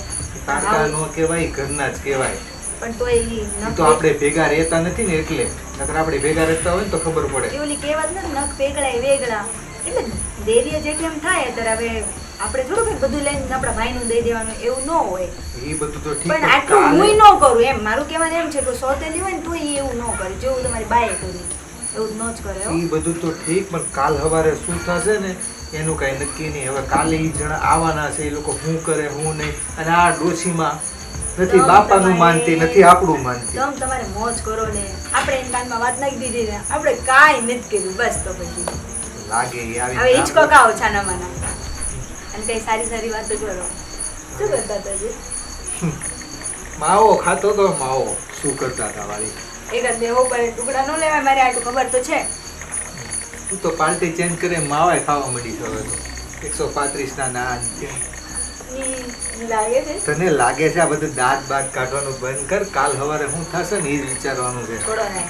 પારકા નો કહેવાય, ઘરના જ કહેવાય. પણ તોય ઈ ઈ તો આપણે ભેગા રહેતા નથી ને, એટલે નકર આપણે ભેગા રહેતા હોય ને તો ખબર પડે. એ ઓલી કહેવત નથી, નખ વેગળા એ વેગળા. એટલે દેરીએ જેટલી એમ થાય ત્યારે હવે આપણે થોડું કઈ બધું લઈને આપણા ભાઈનું દઈ દેવાનું, એવું ન હોય. એ બધું તો ઠીક, પણ પણ આટલું કાલે- હું ન કરું એમ. મારું કહેવાનું એમ છે કે સોતેલી હોય ને તો એવું ન કરે, જેવું તમારી બાએ કર્યું એવું ન જ કરે હો. એ બધું તો ઠીક, પણ કાલ સવારે શું થશે ને એનું કાંઈ નક્કી નહીં. હવે કાલે ઈ જણા આવવાના છે, એ લોકો શું કરે શું નહીં. અને આ ડોશીમાં નથી બાપાનું માનતી, નથી આપણું માનતી. તમ તમારે મોજ કરો ને, આપણે એના કાનમાં વાત નાખી દીધી ને, આપણે કાંઈ નથી કર્યું. બસ તો પછી લાગે ઈ આવી હવે હિંચકો ખાઓ છાના માના, અને કઈ સારી સારી વાતો કરો. શું કરતા હતા જી? માવો ખાતો તો માવો. શું કરતા હતા વાળી? એક જ લેવો પડે, ટુકડા ન લેવાય. મારે આટલું ખબર તો છે. તું તો પાર્ટી ચેન્જ કરે માવાય ખાવા મળી છે હવે તો. 135 ના નાન છે. ઈ લાગે છે તને લાગે છે આ બધું દાંત બાત કાઢવાનું બંધ કર. કાલ સવારે શું થશે ને એ જ વિચારવાનું છે. છોડો ને,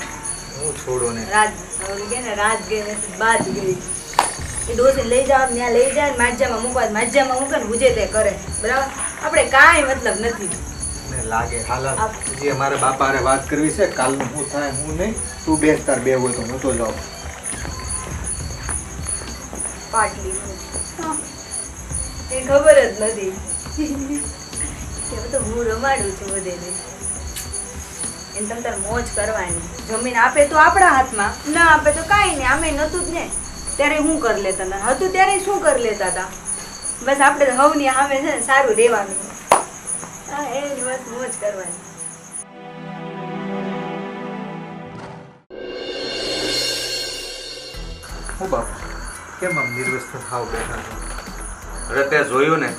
હું છોડો ને. રાત ઓલી કે ને રાત ગઈ ને બાદ ગઈ. એ ડોસી લઈ જાવ, ત્યાં લઈ જાય, માજ્જામાં મૂકવા, માજ્જામાં મૂકે ને ગુજે તે કરે. બરાબર, આપણે કાંઈ મતલબ નથી. મને લાગે હાલા જે મારા બાપા હારે વાત કરવી છે કાલનું શું થાય હું નહીં. તું બેસ તાર બે હોય તો હું તો જાઉં. પાટલી એ ખબર જ નથી કે તો હું રમાડું છું બધેને. એને તમ તાર મોજ કરવાની. જમીન આપે તો આપણા હાથમાં, ના આપે તો કાંઈ નહીં. આમે નહોતું જ ને ત્યારે શું કરી લેતા હતા, હતું ત્યારે શું કરી લેતા હતા. બસ આપણે હવની સામે છે ને સારું રહેવાનું. હા, એ બસ મોજ કરવાની. હું બાપ કેમ આમ નિર્વસ થાવ બેઠા છો? અરે તે જોયું ને,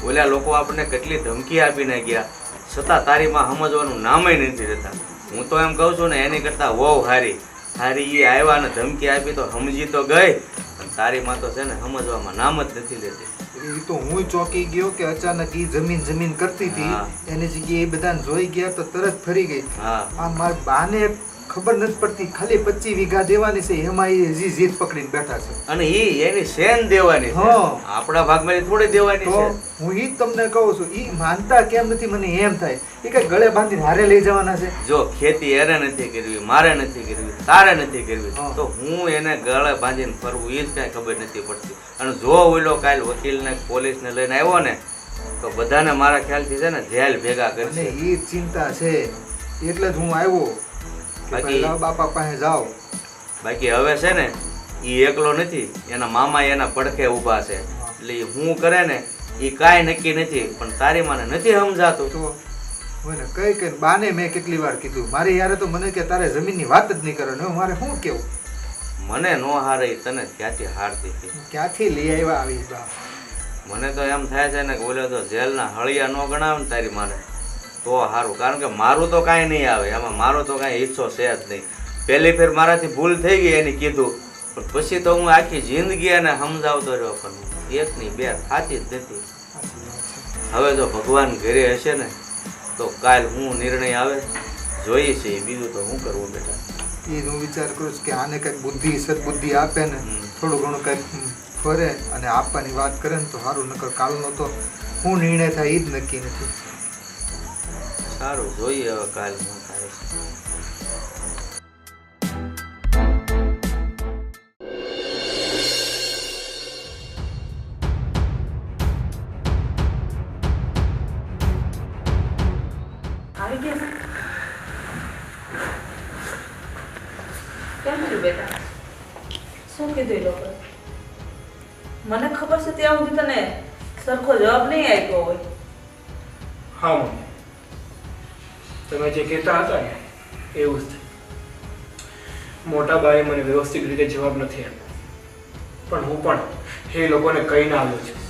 ઓલા લોકો આપણને કેટલી ધમકી આપીને ગયા, છતાં તારી માં સમજવાનું નામય નથી રહેતા. હું તો એમ કહું છું ને, એની કરતાં વહુ હારી. એ આવ્યા ને ધમકી આપી તો સમજી તો ગઈ, પણ તારી માં તો છે ને સમજવામાં નામ જ નથી લેતી. એ તો હું ચોકી ગયો કે અચાનક ઈ જમીન કરતી હતી, એની જગ્યાએ એ બધાને જોઈ ગયા તો તરત ફરી ગઈ. આ મારી બાને ખબર નથી પડતી, ખાલી 25 વીઘા દેવાની છે, એમાં એ હજી જીત પકડીને બેઠા છે. અને એની શેન દેવાની છે, આપણા ભાગમાં થોડી દેવાની છે. હું ઈ તમને કહું છું, ઈ માનતા કેમ નથી મને એમ થાય. એ કઈ ગળે બાંધીને હારે લઈ જવાના છે. જો ખેતી એને નથી કરવી, મારે નથી કરવી, તારે નથી કરવી, તો હું એને ગળે બાંધીને ફરવું એ જ કઈ ખબર નથી પડતી. અને જો ઓલો કાલ વકીલને પોલીસને લઈને આવ્યો ને તો બધાને મારા ખ્યાલથી છે ને જેલ ભેગા કરશે. ઈ ચિંતા છે એટલે જ હું આવ્યો. બાકી બાપા પાસે જાઓ. બાકી હવે છે ને એ એકલો નથી, એના મામા એના પડખે ઊભા છે. એટલે હું કરે ને એ કાંઈ નક્કી નથી, પણ તારી માને નથી સમજાતું. તો કઈ બાને મેં કેટલી વાર કીધું, મારે યારે તો મને કે તારે જમીનની વાત જ નહીં કરવાની. મારે શું કેવું? મને નો હારે તને ક્યાંથી હારતી હતી? ક્યાંથી લઈ આવ્યા આવી બા? મને તો એમ થાય છે ને કે ઓલે તો જેલના હળિયા નો ગણાવે ને તારી માને તો સારું. કારણ કે મારું તો કાંઈ નહીં આવે એમાં, મારો તો કાંઈ હિસ્સો છે જ નહીં. પહેલી ફેર મારાથી ભૂલ થઈ ગઈ એની કીધું, પણ પછી તો હું આખી જિંદગી એને સમજાવતો રહ્યો, પણ એક ની બે થાતી જ નથી. હવે જો ભગવાન ઘરે હશે ને તો કાલ હું નિર્ણય આવે જોઈએ છે. બીજું તો શું કરવું બેટા? એ હું વિચાર કરું છું કે આને કંઈક બુદ્ધિ સદબુદ્ધિ આપે ને, થોડું ઘણું કંઈક ફરે અને આપવાની વાત કરે ને તો સારું. નકર કાલનો તો શું નિર્ણય થાય એ જ નક્કી નથી. સારું, જોઈએ હવે કાલ શું થાય છે. આવી ગયા? કેમ થયું બેટા? શું કીધું એ લોકોએ? મને ખબર છે ત્યાં સુધી તને સરખો જવાબ નહીં આપ્યો હોય. હા મમ્મી, તમે જે કહેતા હતા ને એવું જ થયું. મોટા બાએ મને વ્યવસ્થિત રીતે જવાબ નથી આપ્યો, પણ હું પણ એ લોકોને કહીને આવ્યો છું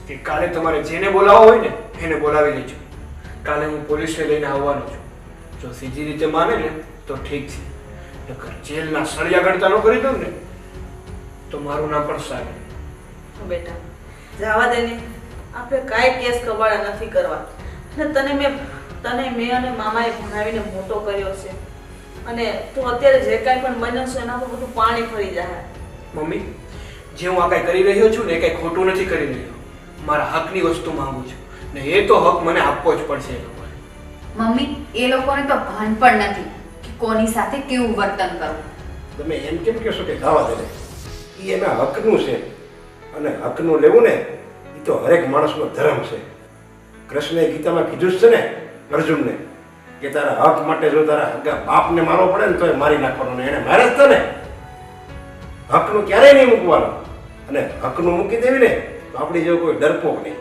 કે કાલે તમારે જેને બોલાવવો હોય ને એને બોલાવી લેજો. કાલે હું પોલીસને લઈને આવવાનો છું. જો સીધી રીતે માને ને તો ઠીક છે, નકર જેલના સળિયા ગણતા ન કરી દઉં ને તો મારું નામ પણ સારું. બેટા જવા દે ને, આપણે કાંઈ કેસ કબાડા નથી કરવા. અને તને મેં અને મામાએ ભણાવીને મોટો કર્યો છે, અને તું અત્યારે જે કાંઈ પણ બને છે એના પર બધું પાણી ફરી જાય. મમ્મી, જે હું આ કાંઈ કરી રહ્યો છું ને એ કાંઈ ખોટું નથી કરી રહ્યો. મારા હકની વસ્તુ માંગુ છું ને એ તો હક મને આપવો જ પડશે એ લોકોને. મમ્મી, એ લોકોને તો ભાન પણ નથી કે કોની સાથે કેવું વર્તન કરવું. તમે એમ કેમ કહેશો કે જવા દે? એ એના હકનું છે, અને હકનું લેવું ને એ તો હરેક માણસનો ધર્મ છે. કૃષ્ણએ ગીતામાં કીધું જ છે ને અર્જુનને કે તારા હક માટે જો તારા હગા બાપને મારવો પડે ને તો એ મારી નાખવાનો. ને એને મારે જ છે ને, હકનું ક્યારેય નહીં મૂકવાનું. અને હકનું મૂકી દેવી ને તો આપણી જેવો કોઈ ડરપોક નહીં.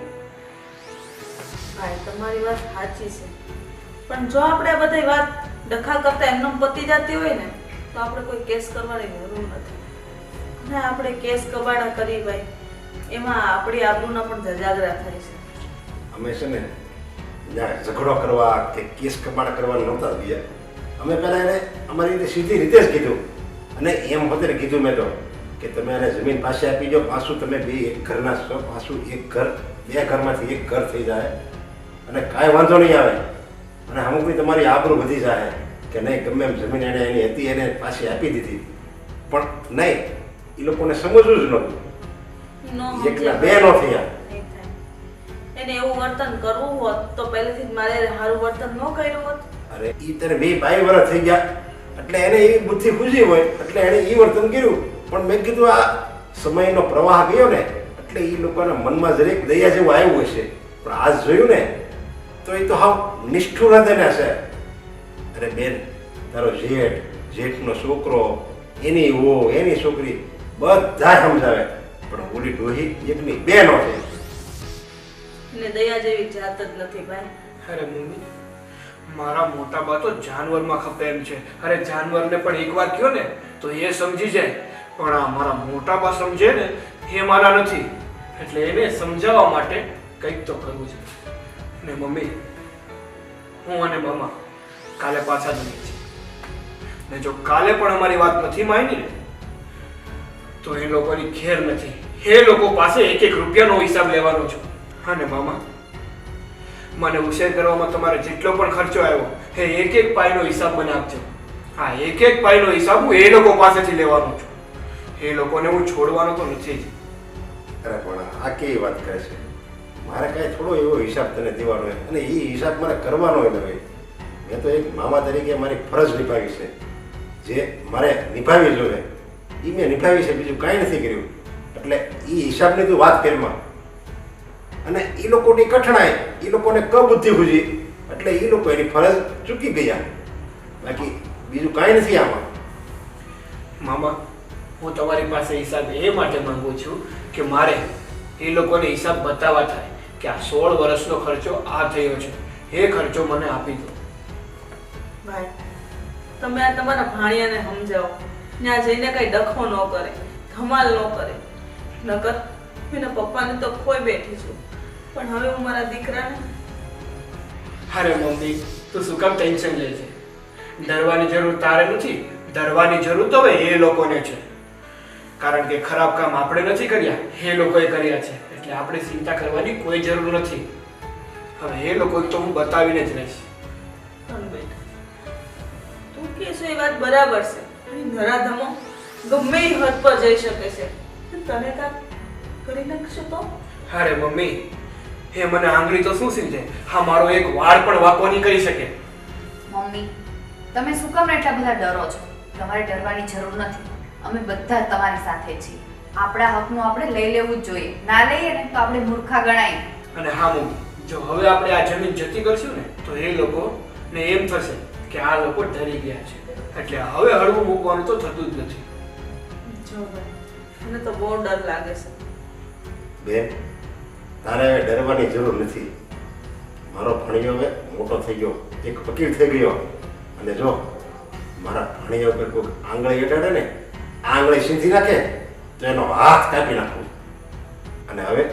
ભાઈ તમારી વાત સાચી છે, પણ જો આપણે આ બધી વાત ડખા કરતા એમનો પતી જતી હોય ને તો આપણે કોઈ કેસ કરવાની જરૂર નથી. અને આપણે કેસ કબાડા કરી ભાઈ એમાં આપણી આબરૂના પણ ધજાગરા થાય છે. અમે છે ને ત્યાં ઝઘડો કરવા કે કેસ કબાડા કરવા નહોતા ગયા. અમે પહેલાં એને અમારી રીતે સીધી રીતે જ કીધું, અને એમ હોતે કીધું મેં તો કે તમે એને જમીન પાસે આપી દો, પાછું તમે બે એક ઘરના છો, પાછું એક ઘર બે ઘરમાંથી એક ઘર થઈ જાય અને કાંઈ વાંધો નહીં આવે. અને અમુકની તમારી આબરૂ વધી જાય કે નહીં ગમે એમ જમીન એને એની હતી એને પાછી આપી દીધી, પણ નહીં એ લોકોને સમજવું જ નહોતું. નો એકલા સમજે બે ભાઈ. નો થયા. નહીં થાય. એને એવું વર્તન કરવું હોત તો પહેલેથી જ મારે સારું વર્તન ન કર્યું હોત. અરે ઈ તને 2 વર્ષ થઈ ગયા એટલે એને એ બુદ્ધિ ખુશી હોય એટલે એને એ વર્તન કર્યું. પણ મેં કીધું આ સમયનો પ્રવાહ ગયો ને એટલે એ લોકોના મનમાં જરીક દયા જેવું આવ્યું હશે, પણ આજ જોયું ને તો એ તો હાવ નિષ્ઠુર હતા ને હશે. અરે બેન, તારો જેઠનો છોકરો, એની વહુ, એની છોકરી બધા સમજાવે, પણ ઓલી ડોહી એકની બે નો છે. એને દયા જેવી જાત જ નથી ભાઈ. અરે મમ્મી, મારા મોટા બા તો જાનવરમાં ખપે એમ છે. અરે જાનવરને પણ એકવાર કહ્યો ને તો એ સમજી જાય, પણ આ મારા મોટા બા સમજે ને એ મારા નથી. એટલે એને સમજાવવા માટે કંઈક તો કરવું છે. ને મમ્મી, હું અને મામા કાલે પાછા જઈએ છીએ, ને જો કાલે પણ અમારી વાત નથી માની ને તો એ લોકોની ખેર નથી. એ લોકો પાસે 1-1 રૂપિયાનો હિસાબ લેવાનો છે. હા ને મામા, મને ઉછેર કરવામાં તમારે જેટલો પણ ખર્ચો આવ્યો એ 1-1 પાઈનો હિસાબ મને આપજો. હા, 1-1 પાઈનો હિસાબ હું એ લોકો પાસેથી લેવાનો છું. એ લોકોને હું છોડવાનો તો નથી જ. અરે પણ આ કેવી વાત કરે છે? મારે કાંઈ થોડો એવો હિસાબ તને દેવાનો હોય અને એ હિસાબ મારે કરવાનો હોય ને ભાઈ. મેં તો એક મામા તરીકે મારી ફરજ નિભાવી છે, જે મારે નિભાવી જોઈએ એ મેં નિભાવી છે, બીજું કાંઈ નથી કર્યું. એટલે એ હિસાબની તું વાત કરીમાં અને એ લોકોની કઠણાઈ, એ લોકોને કબુદ્ધિ ખુજી એટલે એ લોકો એની ફરજ ચૂકી ગયા, બાકી બીજું કાંઈ નથી આમાં. મામા, હું તમારી પાસે હિસાબ એ માટે માંગુ છું કે મારે એ લોકોને હિસાબ બતાવવા થાય કે આ 16 વર્ષનો ખર્ચો આ થયો છે, એ ખર્ચો મને આપી દો. ભાઈ તમે આ તમારા ભાણિયાને સમજાવો, ત્યાં જઈને કઈ ડખો ન કરે, ધમાલ ન કરે. નકર એના પપ્પાને તો ખોઈ બેઠી છું, પણ હવે હું મારા દીકરાને. અરે મમ્મી, તું શું કામ ટેન્શન લે છે? ડરવાની જરૂર તારે નથી, ડરવાની જરૂર તો હવે એ લોકોને છે. કારણ કે ખરાબ કામ આપણે નથી કર્યા, એ લોકોએ કર્યા છે. એટલે આપણે ચિંતા કરવાની કોઈ જરૂર નથી. હવે એ લોકો તો હું બતાવીને જ રહીશ. પણ બેટા તું કે છે એ વાત બરાબર છે. અને નરાધમો ગમે એ હદ પર જઈ શકે છે, તને કાંઈક કરી નાખશે તો? અરે મમ્મી, એ મને આંગળી તો શું સમજે? હા, મારો એક વાળ પણ વાંકો નહીં કરી શકે. મમ્મી, તમે શું કામ એટલા બધા ડરો છો? તમારે ડરવાની જરૂર નથી. અમે બધા જ તમારી સાથે છીએ. આપણા હકનું આપણે લઈ લેવું જ જોઈએ. ના લઈએ ને તો આપણે મૂર્ખા ગણાય. અને હા મમ્મી, જો હવે આપણે આ જમીન જતી કરશું ને તો એ લોકોને એમ થશે કે આ લોકો ડરી ગયા છે. એટલે હવે હળવું મૂકવાનું તો થતું જ નથી. જો ભાઈ, મને તો બહુ ડર લાગે છે. બેન, તારે હવે ડરવાની જરૂર નથી. મારો ભણિયો હવે મોટો થઈ ગયો, એક વકીલ થઈ ગયો, અને જો મારા ભણિયા ઉપર કોઈ આંગળી અડાડે ને, આંગળી સીધી નાખે તો એનો હાથ કાપી નાખું. અને હવે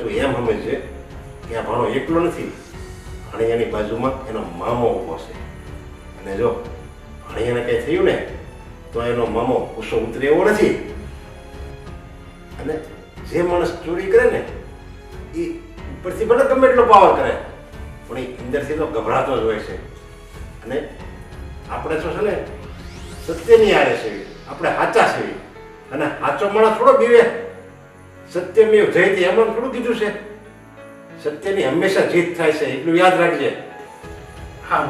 તું એમ સમજે કે આ ભણો એકલો નથી, ભણિયાની બાજુમાં એનો મામો ઊભો છે. અને જો ભણિયાને કંઈ થયું ને તો એનો મામો ગુસ્સો ઉતરે એવો નથી. અને જે માણસ ચોરી કરે ને એ ઉપરથી ભલે ગમે એટલો પાવર કરે પણ એ અંદરથી તો ગભરાતો જ હોય છે. અને આપણે તો છે ને સત્યની આરે છે, આપણે સાચા છે, અને સાચો માણસ થોડો બીવે. સત્યમેવ જયતે એમાં થોડું કીધું છે? સત્યની હંમેશા જીત થાય છે, એટલું યાદ રાખજે. હા,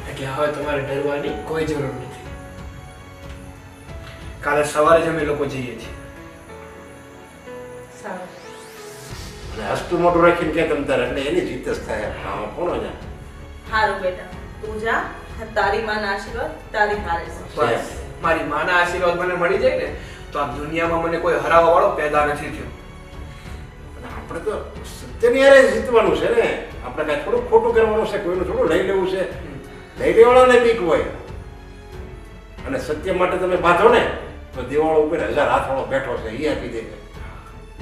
એટલે હવે તમારે ડરવાની કોઈ જરૂર નથી. કાલે સવારે જ અમે લોકો જઈએ છીએ. સારું. અને હસતું મોટું રાખીને કે તમ તારે એટલે એની જીત જ થાય. હા, કોણ જા? સારું બેટા, તું જા. તારી માના આશીર્વાદ તારી હારે છે. બસ મારી માના આશીર્વાદ મને મળી જાય ને તો આ દુનિયામાં મને કોઈ હરાવવા વાળો પેદા નથી થયો. અને આપણે તો સત્યની હારે જીતવાનું છે ને. આપણે કાંઈ થોડું ખોટું કરવાનું છે, કોઈનું થોડું લઈ લેવું છે. લઈ લેવાળાને બીક હોય. અને સત્ય માટે તમે બાંધો ને તો દિવાળો ઉપર 1000 હાથવાળો બેઠો છે, એ આપી દે છે.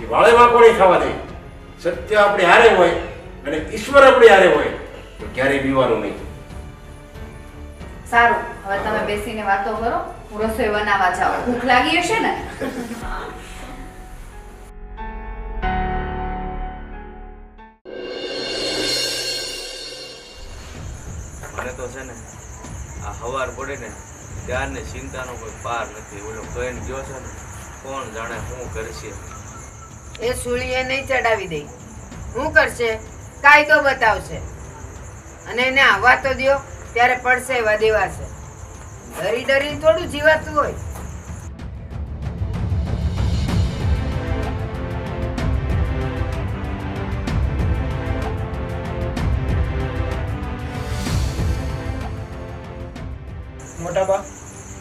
એ વાળેમાં કોની થવા દે. સત્ય આપણી હારે હોય અને ઈશ્વર આપણી હારે હોય તો ક્યારેય બીવાનું નહીં. સારું, હવે તમે બેસીને વાતો કરો. હું રસોઈ બનાવવા જાઉં. ભૂખ લાગી હશે ને? મને તો છે ને આ હવાર પડે ને ત્યારની ચિંતાનો કોઈ પાર નથી. ઓલો કહીને ગયો છે ને, કોણ જાણે શું કરશે. એ સૂળીએ નહીં ચડાવી દે. શું કરશે? કાયદો બતાવશે. અને એને આવવા તો દ્યો, ત્યારે પડશે એવા દેવાશે. ડરી ડરી થોડું જીવાતું હોય. મોટા બા,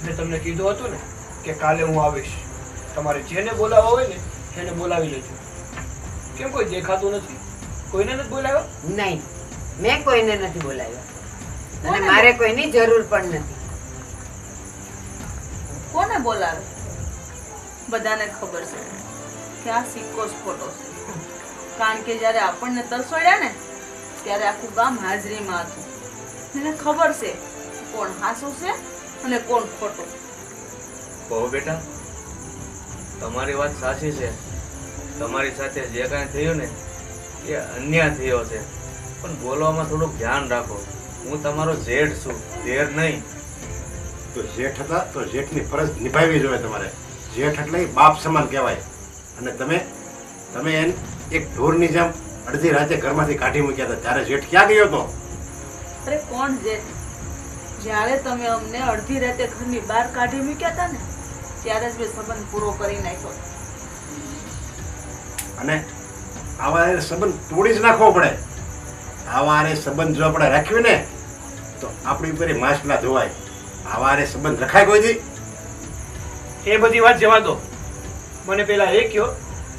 મેં તમને કીધું હતું ને કે કાલે હું આવીશ. તમારે જેને બોલાવવા હોય ને એને બોલાવી લેજો. કેમ કોઈ દેખાતું નથી? કોઈને નથી બોલાવ્યો? નહીં, મેં કોઈને નથી બોલાવ્યા. અને મારે કોઈની જરૂર પણ નથી. કોને બોલાવે? બધાને ખબર છે કે આ સિક્કો જ ખોટો છે. કારણ કે જ્યારે આપણને તરસોડ્યા ને ત્યારે આખું ગામ હાજરીમાં હતું. એને ખબર છે કોણ હાસું છે અને કોણ ખોટું. બહુ બેટા, તમારી વાત સાચી છે. તમારી સાથે જે કાંઈ થયું ને એ અન્યાય થયો છે. પણ બોલવામાં થોડુંક ધ્યાન રાખો. હું તમારો જેઠ છું, દેર નહીં. તો જેઠ હતા તો જેઠની ફરજ નિભાવવી જોઈએ તમારે. જેઠ એટલે બાપ સમાન કહેવાય. અને તમે એને એક ઢોરની જેમ અડધી રાતે ઘરમાંથી કાઢી મૂક્યા હતા, ત્યારે જેઠ ક્યાં ગયો હતો? અરે કોણ જેઠ? જ્યારે તમે અમને અડધી રાતે ઘરની બહાર કાઢી મૂક્યા હતા ને ત્યારે જ મેં સંબંધ પૂરો કરી નાખ્યો. અને આવા સંબંધ તોડી જ નાખવો પડે. આવા સંબંધ જો આપણે રાખ્યું ને તો આપણી ઉપર માછલા ધોવાય. આવા સંબંધ રખાય કોઈ દી? એ બધી વાત જવા દો. મને પેલા એ કહો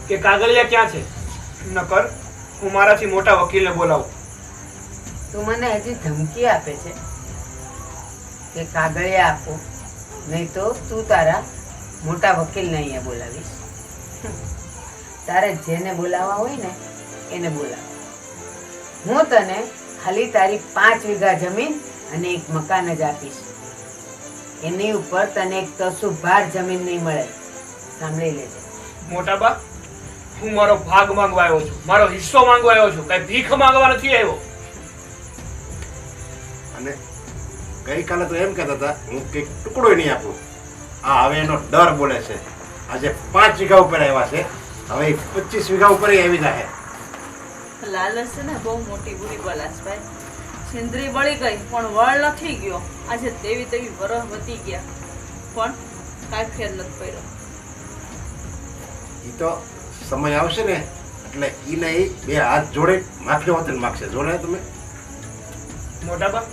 કે કાગળિયા ક્યાં છે? નકર હું મારાથી મોટા વકીલને બોલાવું. તું મને હજી ધમકી આપે છે કે કાગળિયા આપો, નહીં તો તું તારા મોટા વકીલને અહીંયા બોલાવીશ. તારે જેને બોલાવવા હોય ને એને બોલાવ. હું તને ખાલી તારી 5 વીઘા જમીન અને એક મકાન જ આપીશ. એની ઉપર તને એક કશું ભાર જમીન નહીં મળે. સાંભળી લેજે. મોટા બા, હું મારો ભાગ માંગવા આવ્યો છું, મારો હિસ્સો માંગવા આવ્યો છું. કઈ ભીખ માંગવા નથી આવ્યો. અને ગઈકાલે તો એમ કહેતા હતા હું કંઈક ટુકડો નહીં આપું. આ હવે એનો ડર બોલે છે. આજે 5 વીઘા ઉપર આવ્યા છે, હવે 25 વીઘા ઉપર આવી જાય. લાલચ છે ને બહુ મોટી બુરી બલાસ ભાઈ. સિંદરી બળી ગઈ પણ વળ નથી ગયો. આજે તેવી તેવી વરસ વધી ગયા પણ કાંઈ ફેર નથી પડ્યો. એ તો સમય આવશે ને એટલે ઈને એ 2 હાથ જોડે માફી વતન માગશે. જો ને તમે મોટા બા,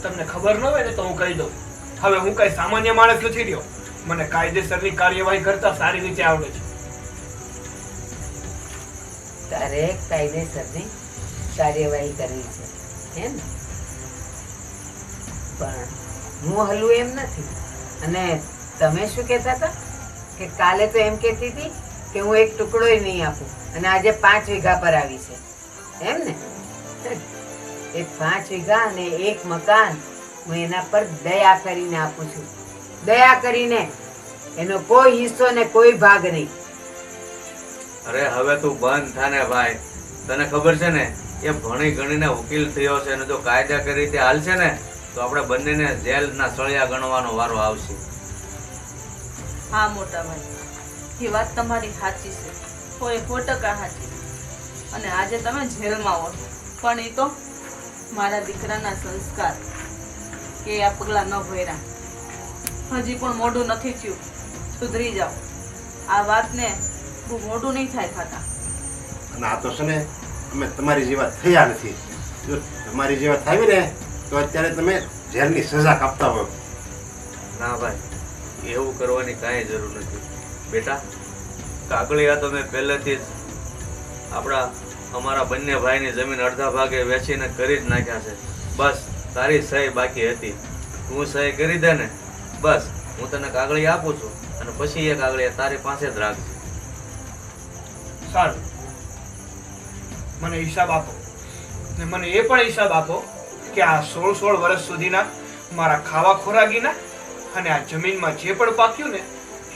તમને ખબર ન હોય ને તો હું કહી દઉં. હવે હું કઈ સામાન્ય માણસ નથી રહ્યો. મને કાયદેસરની કાર્યવાહી કરતા સારી રીતે આવડે છે. તારે કાયદેસરની કાર્યવાહી કરવી છે એમ? પણ હું હલું એમ નથી. અને તમે શું કહેતા હતા કે કાલે તો એમ કહેતી હતી કે હું એક ટુકડોય નહીં આપું અને આજે 5 વીઘા પર આવી છે એમ ને? એ 5 વીઘા અને એક મકાન હું એના પર દયા કરીને આપું છું. દયા કરીને. એનો કોઈ હિસ્સો ને કોઈ ભાગ નહીં. અરે હવે તું બંધ થાને ભાઈ. તને ખબર છે ને એ ભણી ગણીને વકીલ થયો છે, અને જો કાયદાકીય રીતે હાલશે ને તો આપણે બંનેને જેલના સળિયા ગણવાનો વારો આવશે. હા મોટા ભાઈ, એ વાત તમારી સાચી છે. 100% સાચી. અને આજે તમે જેલમાં હો પણ એ તો મારા દીકરાના સંસ્કાર કે આ પગલાં ન ભર્યા. હજી પણ મોઢું નથી થયું. સુધરી જાઓ. આ વાતને બહુ મોઢું નહીં થાય ખાતા. અને આ તો છે ને અમે તમારી જેવા થયા નથી. જો તમારી જેવા થાવી ને તો અત્યારે તમે જેલની સજા કાપતા હોય. ના ભાઈ, એવું કરવાની કાંઈ જરૂર નથી. બેટા કાગળિયા તો મેં પહેલેથી જ અમારા બંને ભાઈની જમીન અડધા ભાગે વેચીને કરી જ નાખ્યા છે. બસ તારી સહી બાકી હતી. તું સહી કરી દે ને બસ હું તને કાગળિયા આપું છું અને પછી એ કાગળિયા તારી પાસે જ રાખજે. સારું, મને હિસાબ આપો ને મને એ પણ હિસાબ આપો કે આ 16 વર્ષ સુધીના મારા ખાવા ખોરાકીના અને આ જમીનમાં જે પણ પાક્યું ને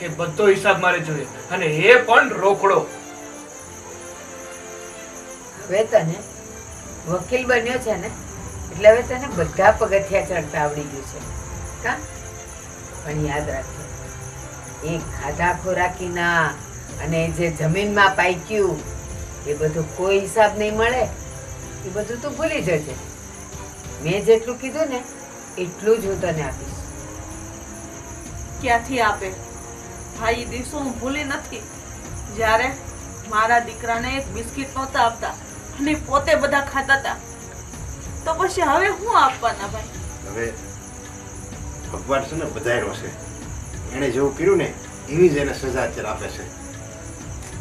એ બધો હિસાબ મારે જોઈએ અને એ પણ રોકડો. હવે તને વકીલ બન્યો છે ને એટલે હવે તને બધા પગથિયા ચડતા આવડી ગયું છે કા? પણ યાદ રાખજો, એ ખાધા ખોરાકીના અને જે જમીનમાં પાક્યું એ બધું કોઈ હિસાબ નહીં મળે. એ બધું તું ભૂલી જજે. મેં જેટલું કીધું ને એટલું જ હું તને આપીશ. ક્યાંથી આપે ભાઈ? એ દિવસો હું ભૂલી નથી જ્યારે મારા દીકરાને એક બિસ્કિટ નહોતા આપતા અને પોતે બધા ખાતા હતા. તો પછી હવે શું આપવાના ભાઈ? હવે ભગવાન છે ને બધાયનો છે. એણે જેવું કર્યું ને એવી જ એને સજા અત્યારે આપે છે.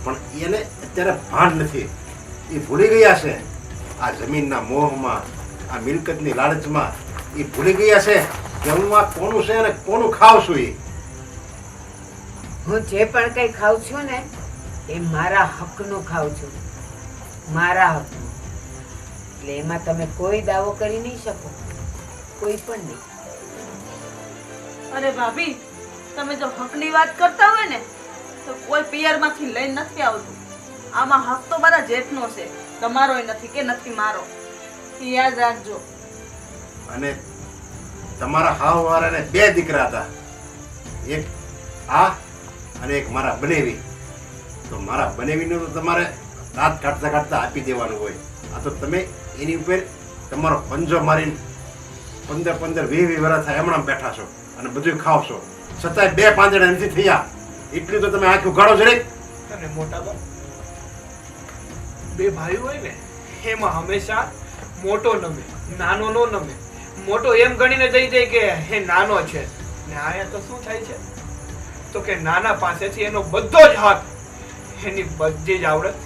પણ એને અત્યારે ભાન નથી. એ ભૂલી ગયા છે આ જમીનના મોહમાં, આ મિલકતની લાલચમાં. એ ભૂલી ગયા છે કે હું આ કોનું છે અને કોનું ખાવ છું. હું જે પણ કઈ ખાઉં છું ને એ મારા હકનું ખાઉં છું, મારા હકનું. એટલે એમાં તમે કોઈ દાવો કરી નહીં શકો, કોઈ પણ નહીં. અરે ભાભી, તમે જો હકની વાત કરતા હોય ને તો કોઈ પિયરમાંથી લઈને નથી આવતું. આમાં હક તો મારા જેઠનો છે, તમારોય નથી કે નથી મારો. એ યાદ રાખજો. અને તમારા હાવવાળાને 2 દીકરા હતા, એક આ અને એક મારા બનેવી. તો મારા બનેવીને તો તમારે દાંત કાઢતા કાઢતા આપી દેવાનું હોય. આ તો તમે એની ઉપર તમારો પંજો મારીને 15-20 વર્ષ થાય હમણાં બેઠા છો અને બધું ખાવ છો, છતાંય 2 પાંદડા નથી થયા. એટલું તો તમે આંખ ઉઘાડો જરીક. અને મોટા બા 2 ભાઈઓ હોય ને એમાં હંમેશા મોટો નમે, નાનો નો નમે. મોટો એમ ગણીને દઈ દે કે હે નાનો છે ને આયા તો શું થાય છે તો કે નાના પાસેથી એનો બધો જ હક, એની બધી જ આવડત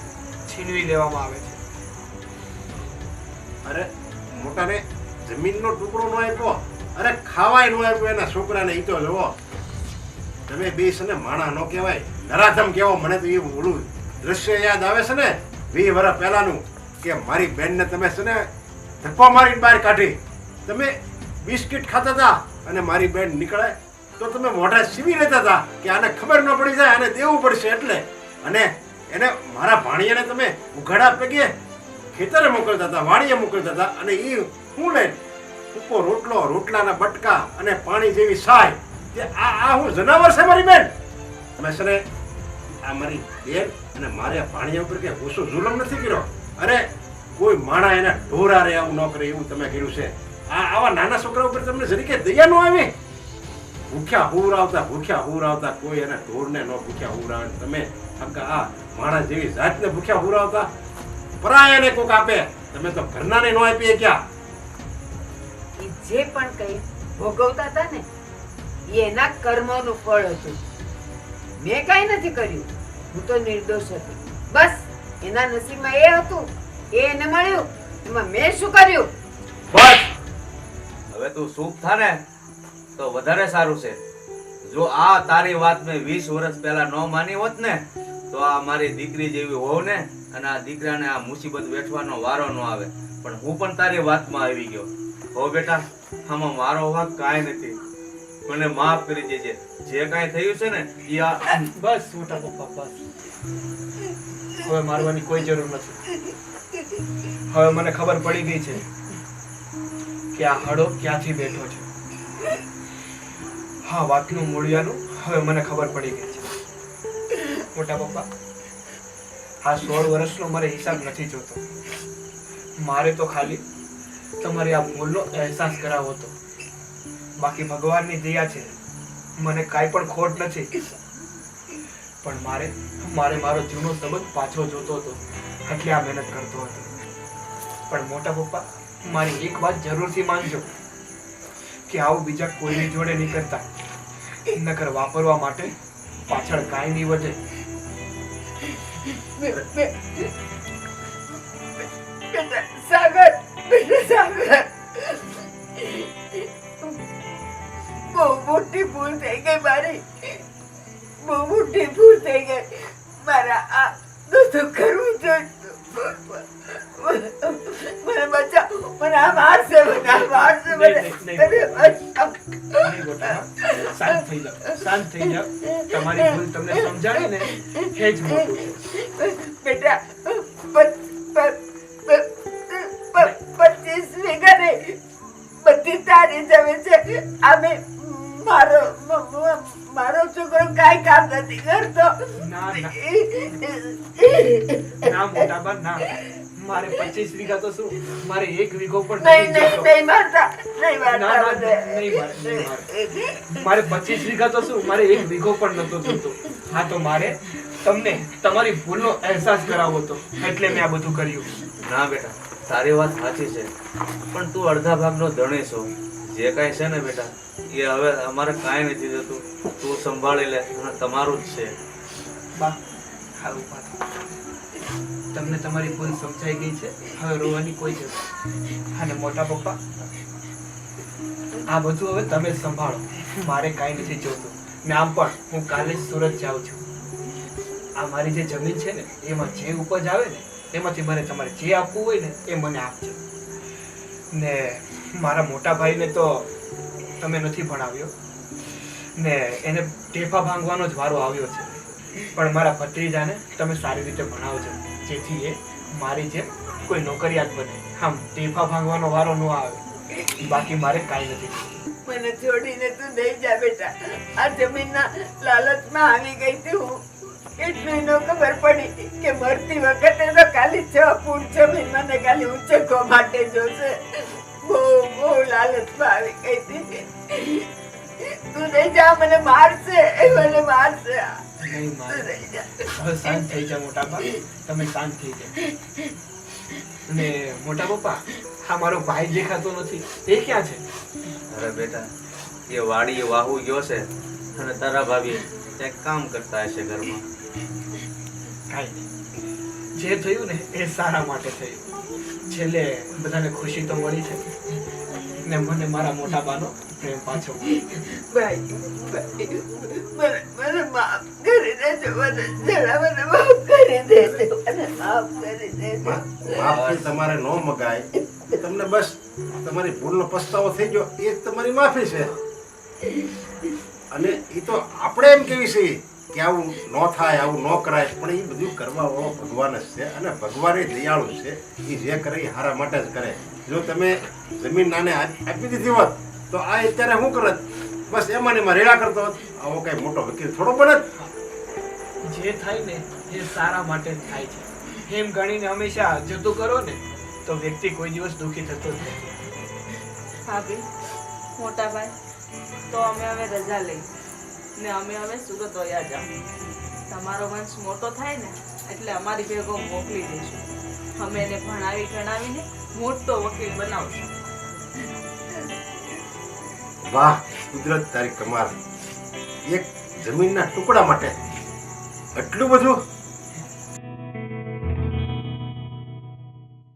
છીનવી લેવામાં આવે છે. અરે મોટાને જમીનનો ટુકડો નો આપ્યો, અરે ખાવાય નો આપ્યો એના છોકરાને. ઈ તો જોવો તમે 2 છે ને માણા નો કહેવાય, નરાધમ કહેવો. મને તો એ ઓલું દ્રશ્ય યાદ આવે છે ને 20 વર્ષ પહેલાનું કે મારી બેનને તમે છે ને ધક્કો મારીને બહાર કાઢી. તમે બિસ્કિટ ખાતા હતા અને મારી બેન નીકળે તો તમે મોઢા સીવી લેતા હતા કે આને ખબર ન પડી જાય, આને દેવું પડશે એટલે. અને એને મારા ભાણિયાને તમે ઉઘાડા પગે ખેતરે મોકલતા હતા, વાડીએ મોકલતા હતા. અને એ શું લે ઉકો રોટલો, રોટલાના બટકા અને પાણી જેવી સાય. કે આ હું જનાવર છે મારી બેન? તમે છે ને આ મારી બેન અને મારા ભાણિયા ઉપર કે ઓછો જુલમ નથી કર્યો. અરે કોઈ માણા એના ઢોરા રે આવું ન કરે એવું તમે કર્યું છે. આવા નાના છોકરા ઉપર તમને જરીકે દયા ન આવી? ભૂખ્યા હુરાવતા કોઈ એના ઢોરને ન ભૂખ્યા હુરાવે. તમે આ માણસ જેવી જાતને ભૂખ્યા હુરાવતા, પરાયાને કોક આપે. તમે તો ઘરનાને ન આપીએ ક્યાં? એ જે પણ કઈ ભોગવતા હતા ને એ એના કર્મોનું ફળ હતું. મેં કાંઈ નથી કર્યું, હું તો નિર્દોષ હતી. બસ એના નસીબમાં એ હતું, એ એને મળ્યું, એમાં મેં શું કર્યું? બસ હવે તું ચૂપ થા ને તો વધારે સારું છે. જો આ તારી વાત મેં 20 વર્ષ પહેલા ન માની હોત ને તો આ મારી દીકરી જેવી હોવ ને અને આ દીકરાને આ મુસીબત વેઠવાનો વારો ન આવે. પણ હું પણ તારી વાતમાં આવી ગયો. હો બેટા, આમાં મારો વાંક કાંઈ નથી. મને માફ કરી દેજે. જે કાંઈ થયું છે ને એ બસ મોટા પપ્પા બસ, હવે મારવાની કોઈ જરૂર નથી. હવે મને ખબર પડી ગઈ છે કે આ હળો ક્યાંથી બેઠો છે. હા, વાતનું મૂળિયાનું હવે મને ખબર પડી ગઈ છે. મોટા પપ્પા, આ 16 વર્ષનો મારે હિસાબ નથી જોતો. મારે તો ખાલી તમારી આ ભૂલનો અહેસાસ કરાવવો હતો. બાકી ભગવાનની દયા છે, મને કાંઈ પણ ખોટ નથી. પણ મારે મારો જૂનો સંબંધ પાછો જોતો હતો એટલે આ મહેનત કરતો હતો. પણ મોટા પપ્પા, મારી એક વાત જરૂરથી માનજો કે આવું બીજા કોઈની જોડે નહીં કરતા. નકર વાપરવા માટે પાછળ કાંઈ નહીં વધે. સાગર સાગર બહુ મોટી ભૂલ થઈ ગઈ મારી, બહુ મોટી ભૂલ થઈ ગઈ. મારા આ દુઃખ કરવું જોઈતું. મને બચાવ, મને આ મારશે, મને આ મારશે, મને નહીં ગોટા, શાંત થઈ જાઓ, શાંત થઈ જાઓ. તમારી ભૂલ તમને સમજાવી ને એ જ મોટું છે. બેટા 25 વીઘા ને બધી તારી જમીન છે. આમે મારો છોકરો કાંઈ કામ નથી કરતો. ના મોટા બા ના, મારે 25 વીઘા તો શું, મારે 1 વીઘો પણ નહીં નથી જોતો. નહીં મારતા, નહીં ના, ના, મારતા. નહીં મારે. મારે 25 વીઘા તો શું, મારે 1 વીઘો પણ નતો જોતો. હા તો મારે તમને તમારી ભૂલનો અહેસાસ કરાવવો હતો, એટલે મેં આ બધું કર્યું. ના બેટા, તારી વાત સાચી છે, પણ તું અડધા ભાગનો ધણી છો. જે કાંઈ છે ને બેટા, એ હવે અમારે કાંઈ નથી થતું. તું સંભાળી લે, અને તમારું જ છે. બા સારું પાછું તમને તમારી ભૂલ સમજાઈ ગઈ છે, હવે રોવાની કોઈ જરૂર નથી. અને મોટા પપ્પા, આ બધું હવે તમે જ સંભાળો, મારે કાંઈ નથી જોતું. ને આમ પણ હું કાલે જ સુરત જાઉં છું. આ મારી જે જમીન છે ને, એમાં જે ઉપજ આવે ને, એમાંથી મારે તમારે જે આપવું હોય ને એ મને આપજો. ને મારા મોટા ભાઈને તો તમે નથી ભણાવ્યો, ને એને ટેફા ભાંગવાનો જ વારો આવ્યો છે. પણ મારા ભત્રીજાને તમે સારી રીતે ભણાવજો, જેથી એ મારી જેમ કોઈ નોકરિયાત બને. આમ ટેફા ભાંગવાનો વારો ન આવે. બાકી મારે કાંઈ નથી. મને છોડીને તું નહીં જા બેટા. આ જમીનના લાલચમાં આવી ગઈ હતી હું. એટલું ન ખબર પડી કે મરતી વખતે તો ખાલી 6 ફૂટ જમીન મને ખાલી ઉચકવા માટે જોશે. બહુ લાલચમાં આવી ગઈ હતી. તું નહીં જા, મને મારશે, મને મારશે. નહીં તું મારે. નહીં જા. હવે શાંત થઈ જા મોટા બા, તમે શાંત થઈ જાઓ. ને મોટા પપ્પા, આ મારો ભાઈ દેખાતો નથી, એ ક્યાં છે? અરે બેટા, એ વાડી વાહુ ગયો છે, અને તારા ભાભી ક્યાંક કામ કરતા હશે ઘરમાં. કાંઈ નહીં, જે થયું ને એ સારા માટે થયું. છેલ્લે બધાને ખુશી તો મળી છે, ને મને મારા મોટા બાનો પ્રેમ પાછો મળ્યો. ભાઈ, મને માફ કરી દેજો. મને જરા મને માફ કરી દેજો. મને માફ કરી દેજો. માફી તમારે ન મગાય. તમને બસ તમારી ભૂલનો પસ્તાવો થઈ ગયો, એ જ તમારી માફી છે. અને એ તો આપણે એમ કેવી છે કે આવું ન થાય, આવું ન કરાય, પણ એ બધું કરવા વાળો ભગવાન જ છે. અને ભગવાન એ દયાળુ છે, એ જે કરે એ હારા માટે જ કરે. જો તમે જમીન નાને આપી દીધી હોત તો આ અત્યારે શું કરત? બસ એમાં ને એમાં રેડા કરતો હોત. આવો કઈ મોટો વકીલ થોડો બને. જે થાય ને એ સારા માટે જ થાય છે. એમ ગણીને હંમેશા જતું કરો ને તો વ્યક્તિ કોઈ દિવસ દુઃખી થતો જ નથી. ભાભી, મોટા ભાઈ, તો અમે હવે રજા લઈ ને અમે હવે સુરત વયા જાવ. તમારો વંશ મોટો થાય ને એટલે અમારી ભેગો મોકલી દઈશું. અમે એને ભણાવી ગણાવીને મોટો વકીલ બનાવશું. વાહ, કુદરત તારી કમાલ. એક જમીનના ટુકડા માટે આટલું બધું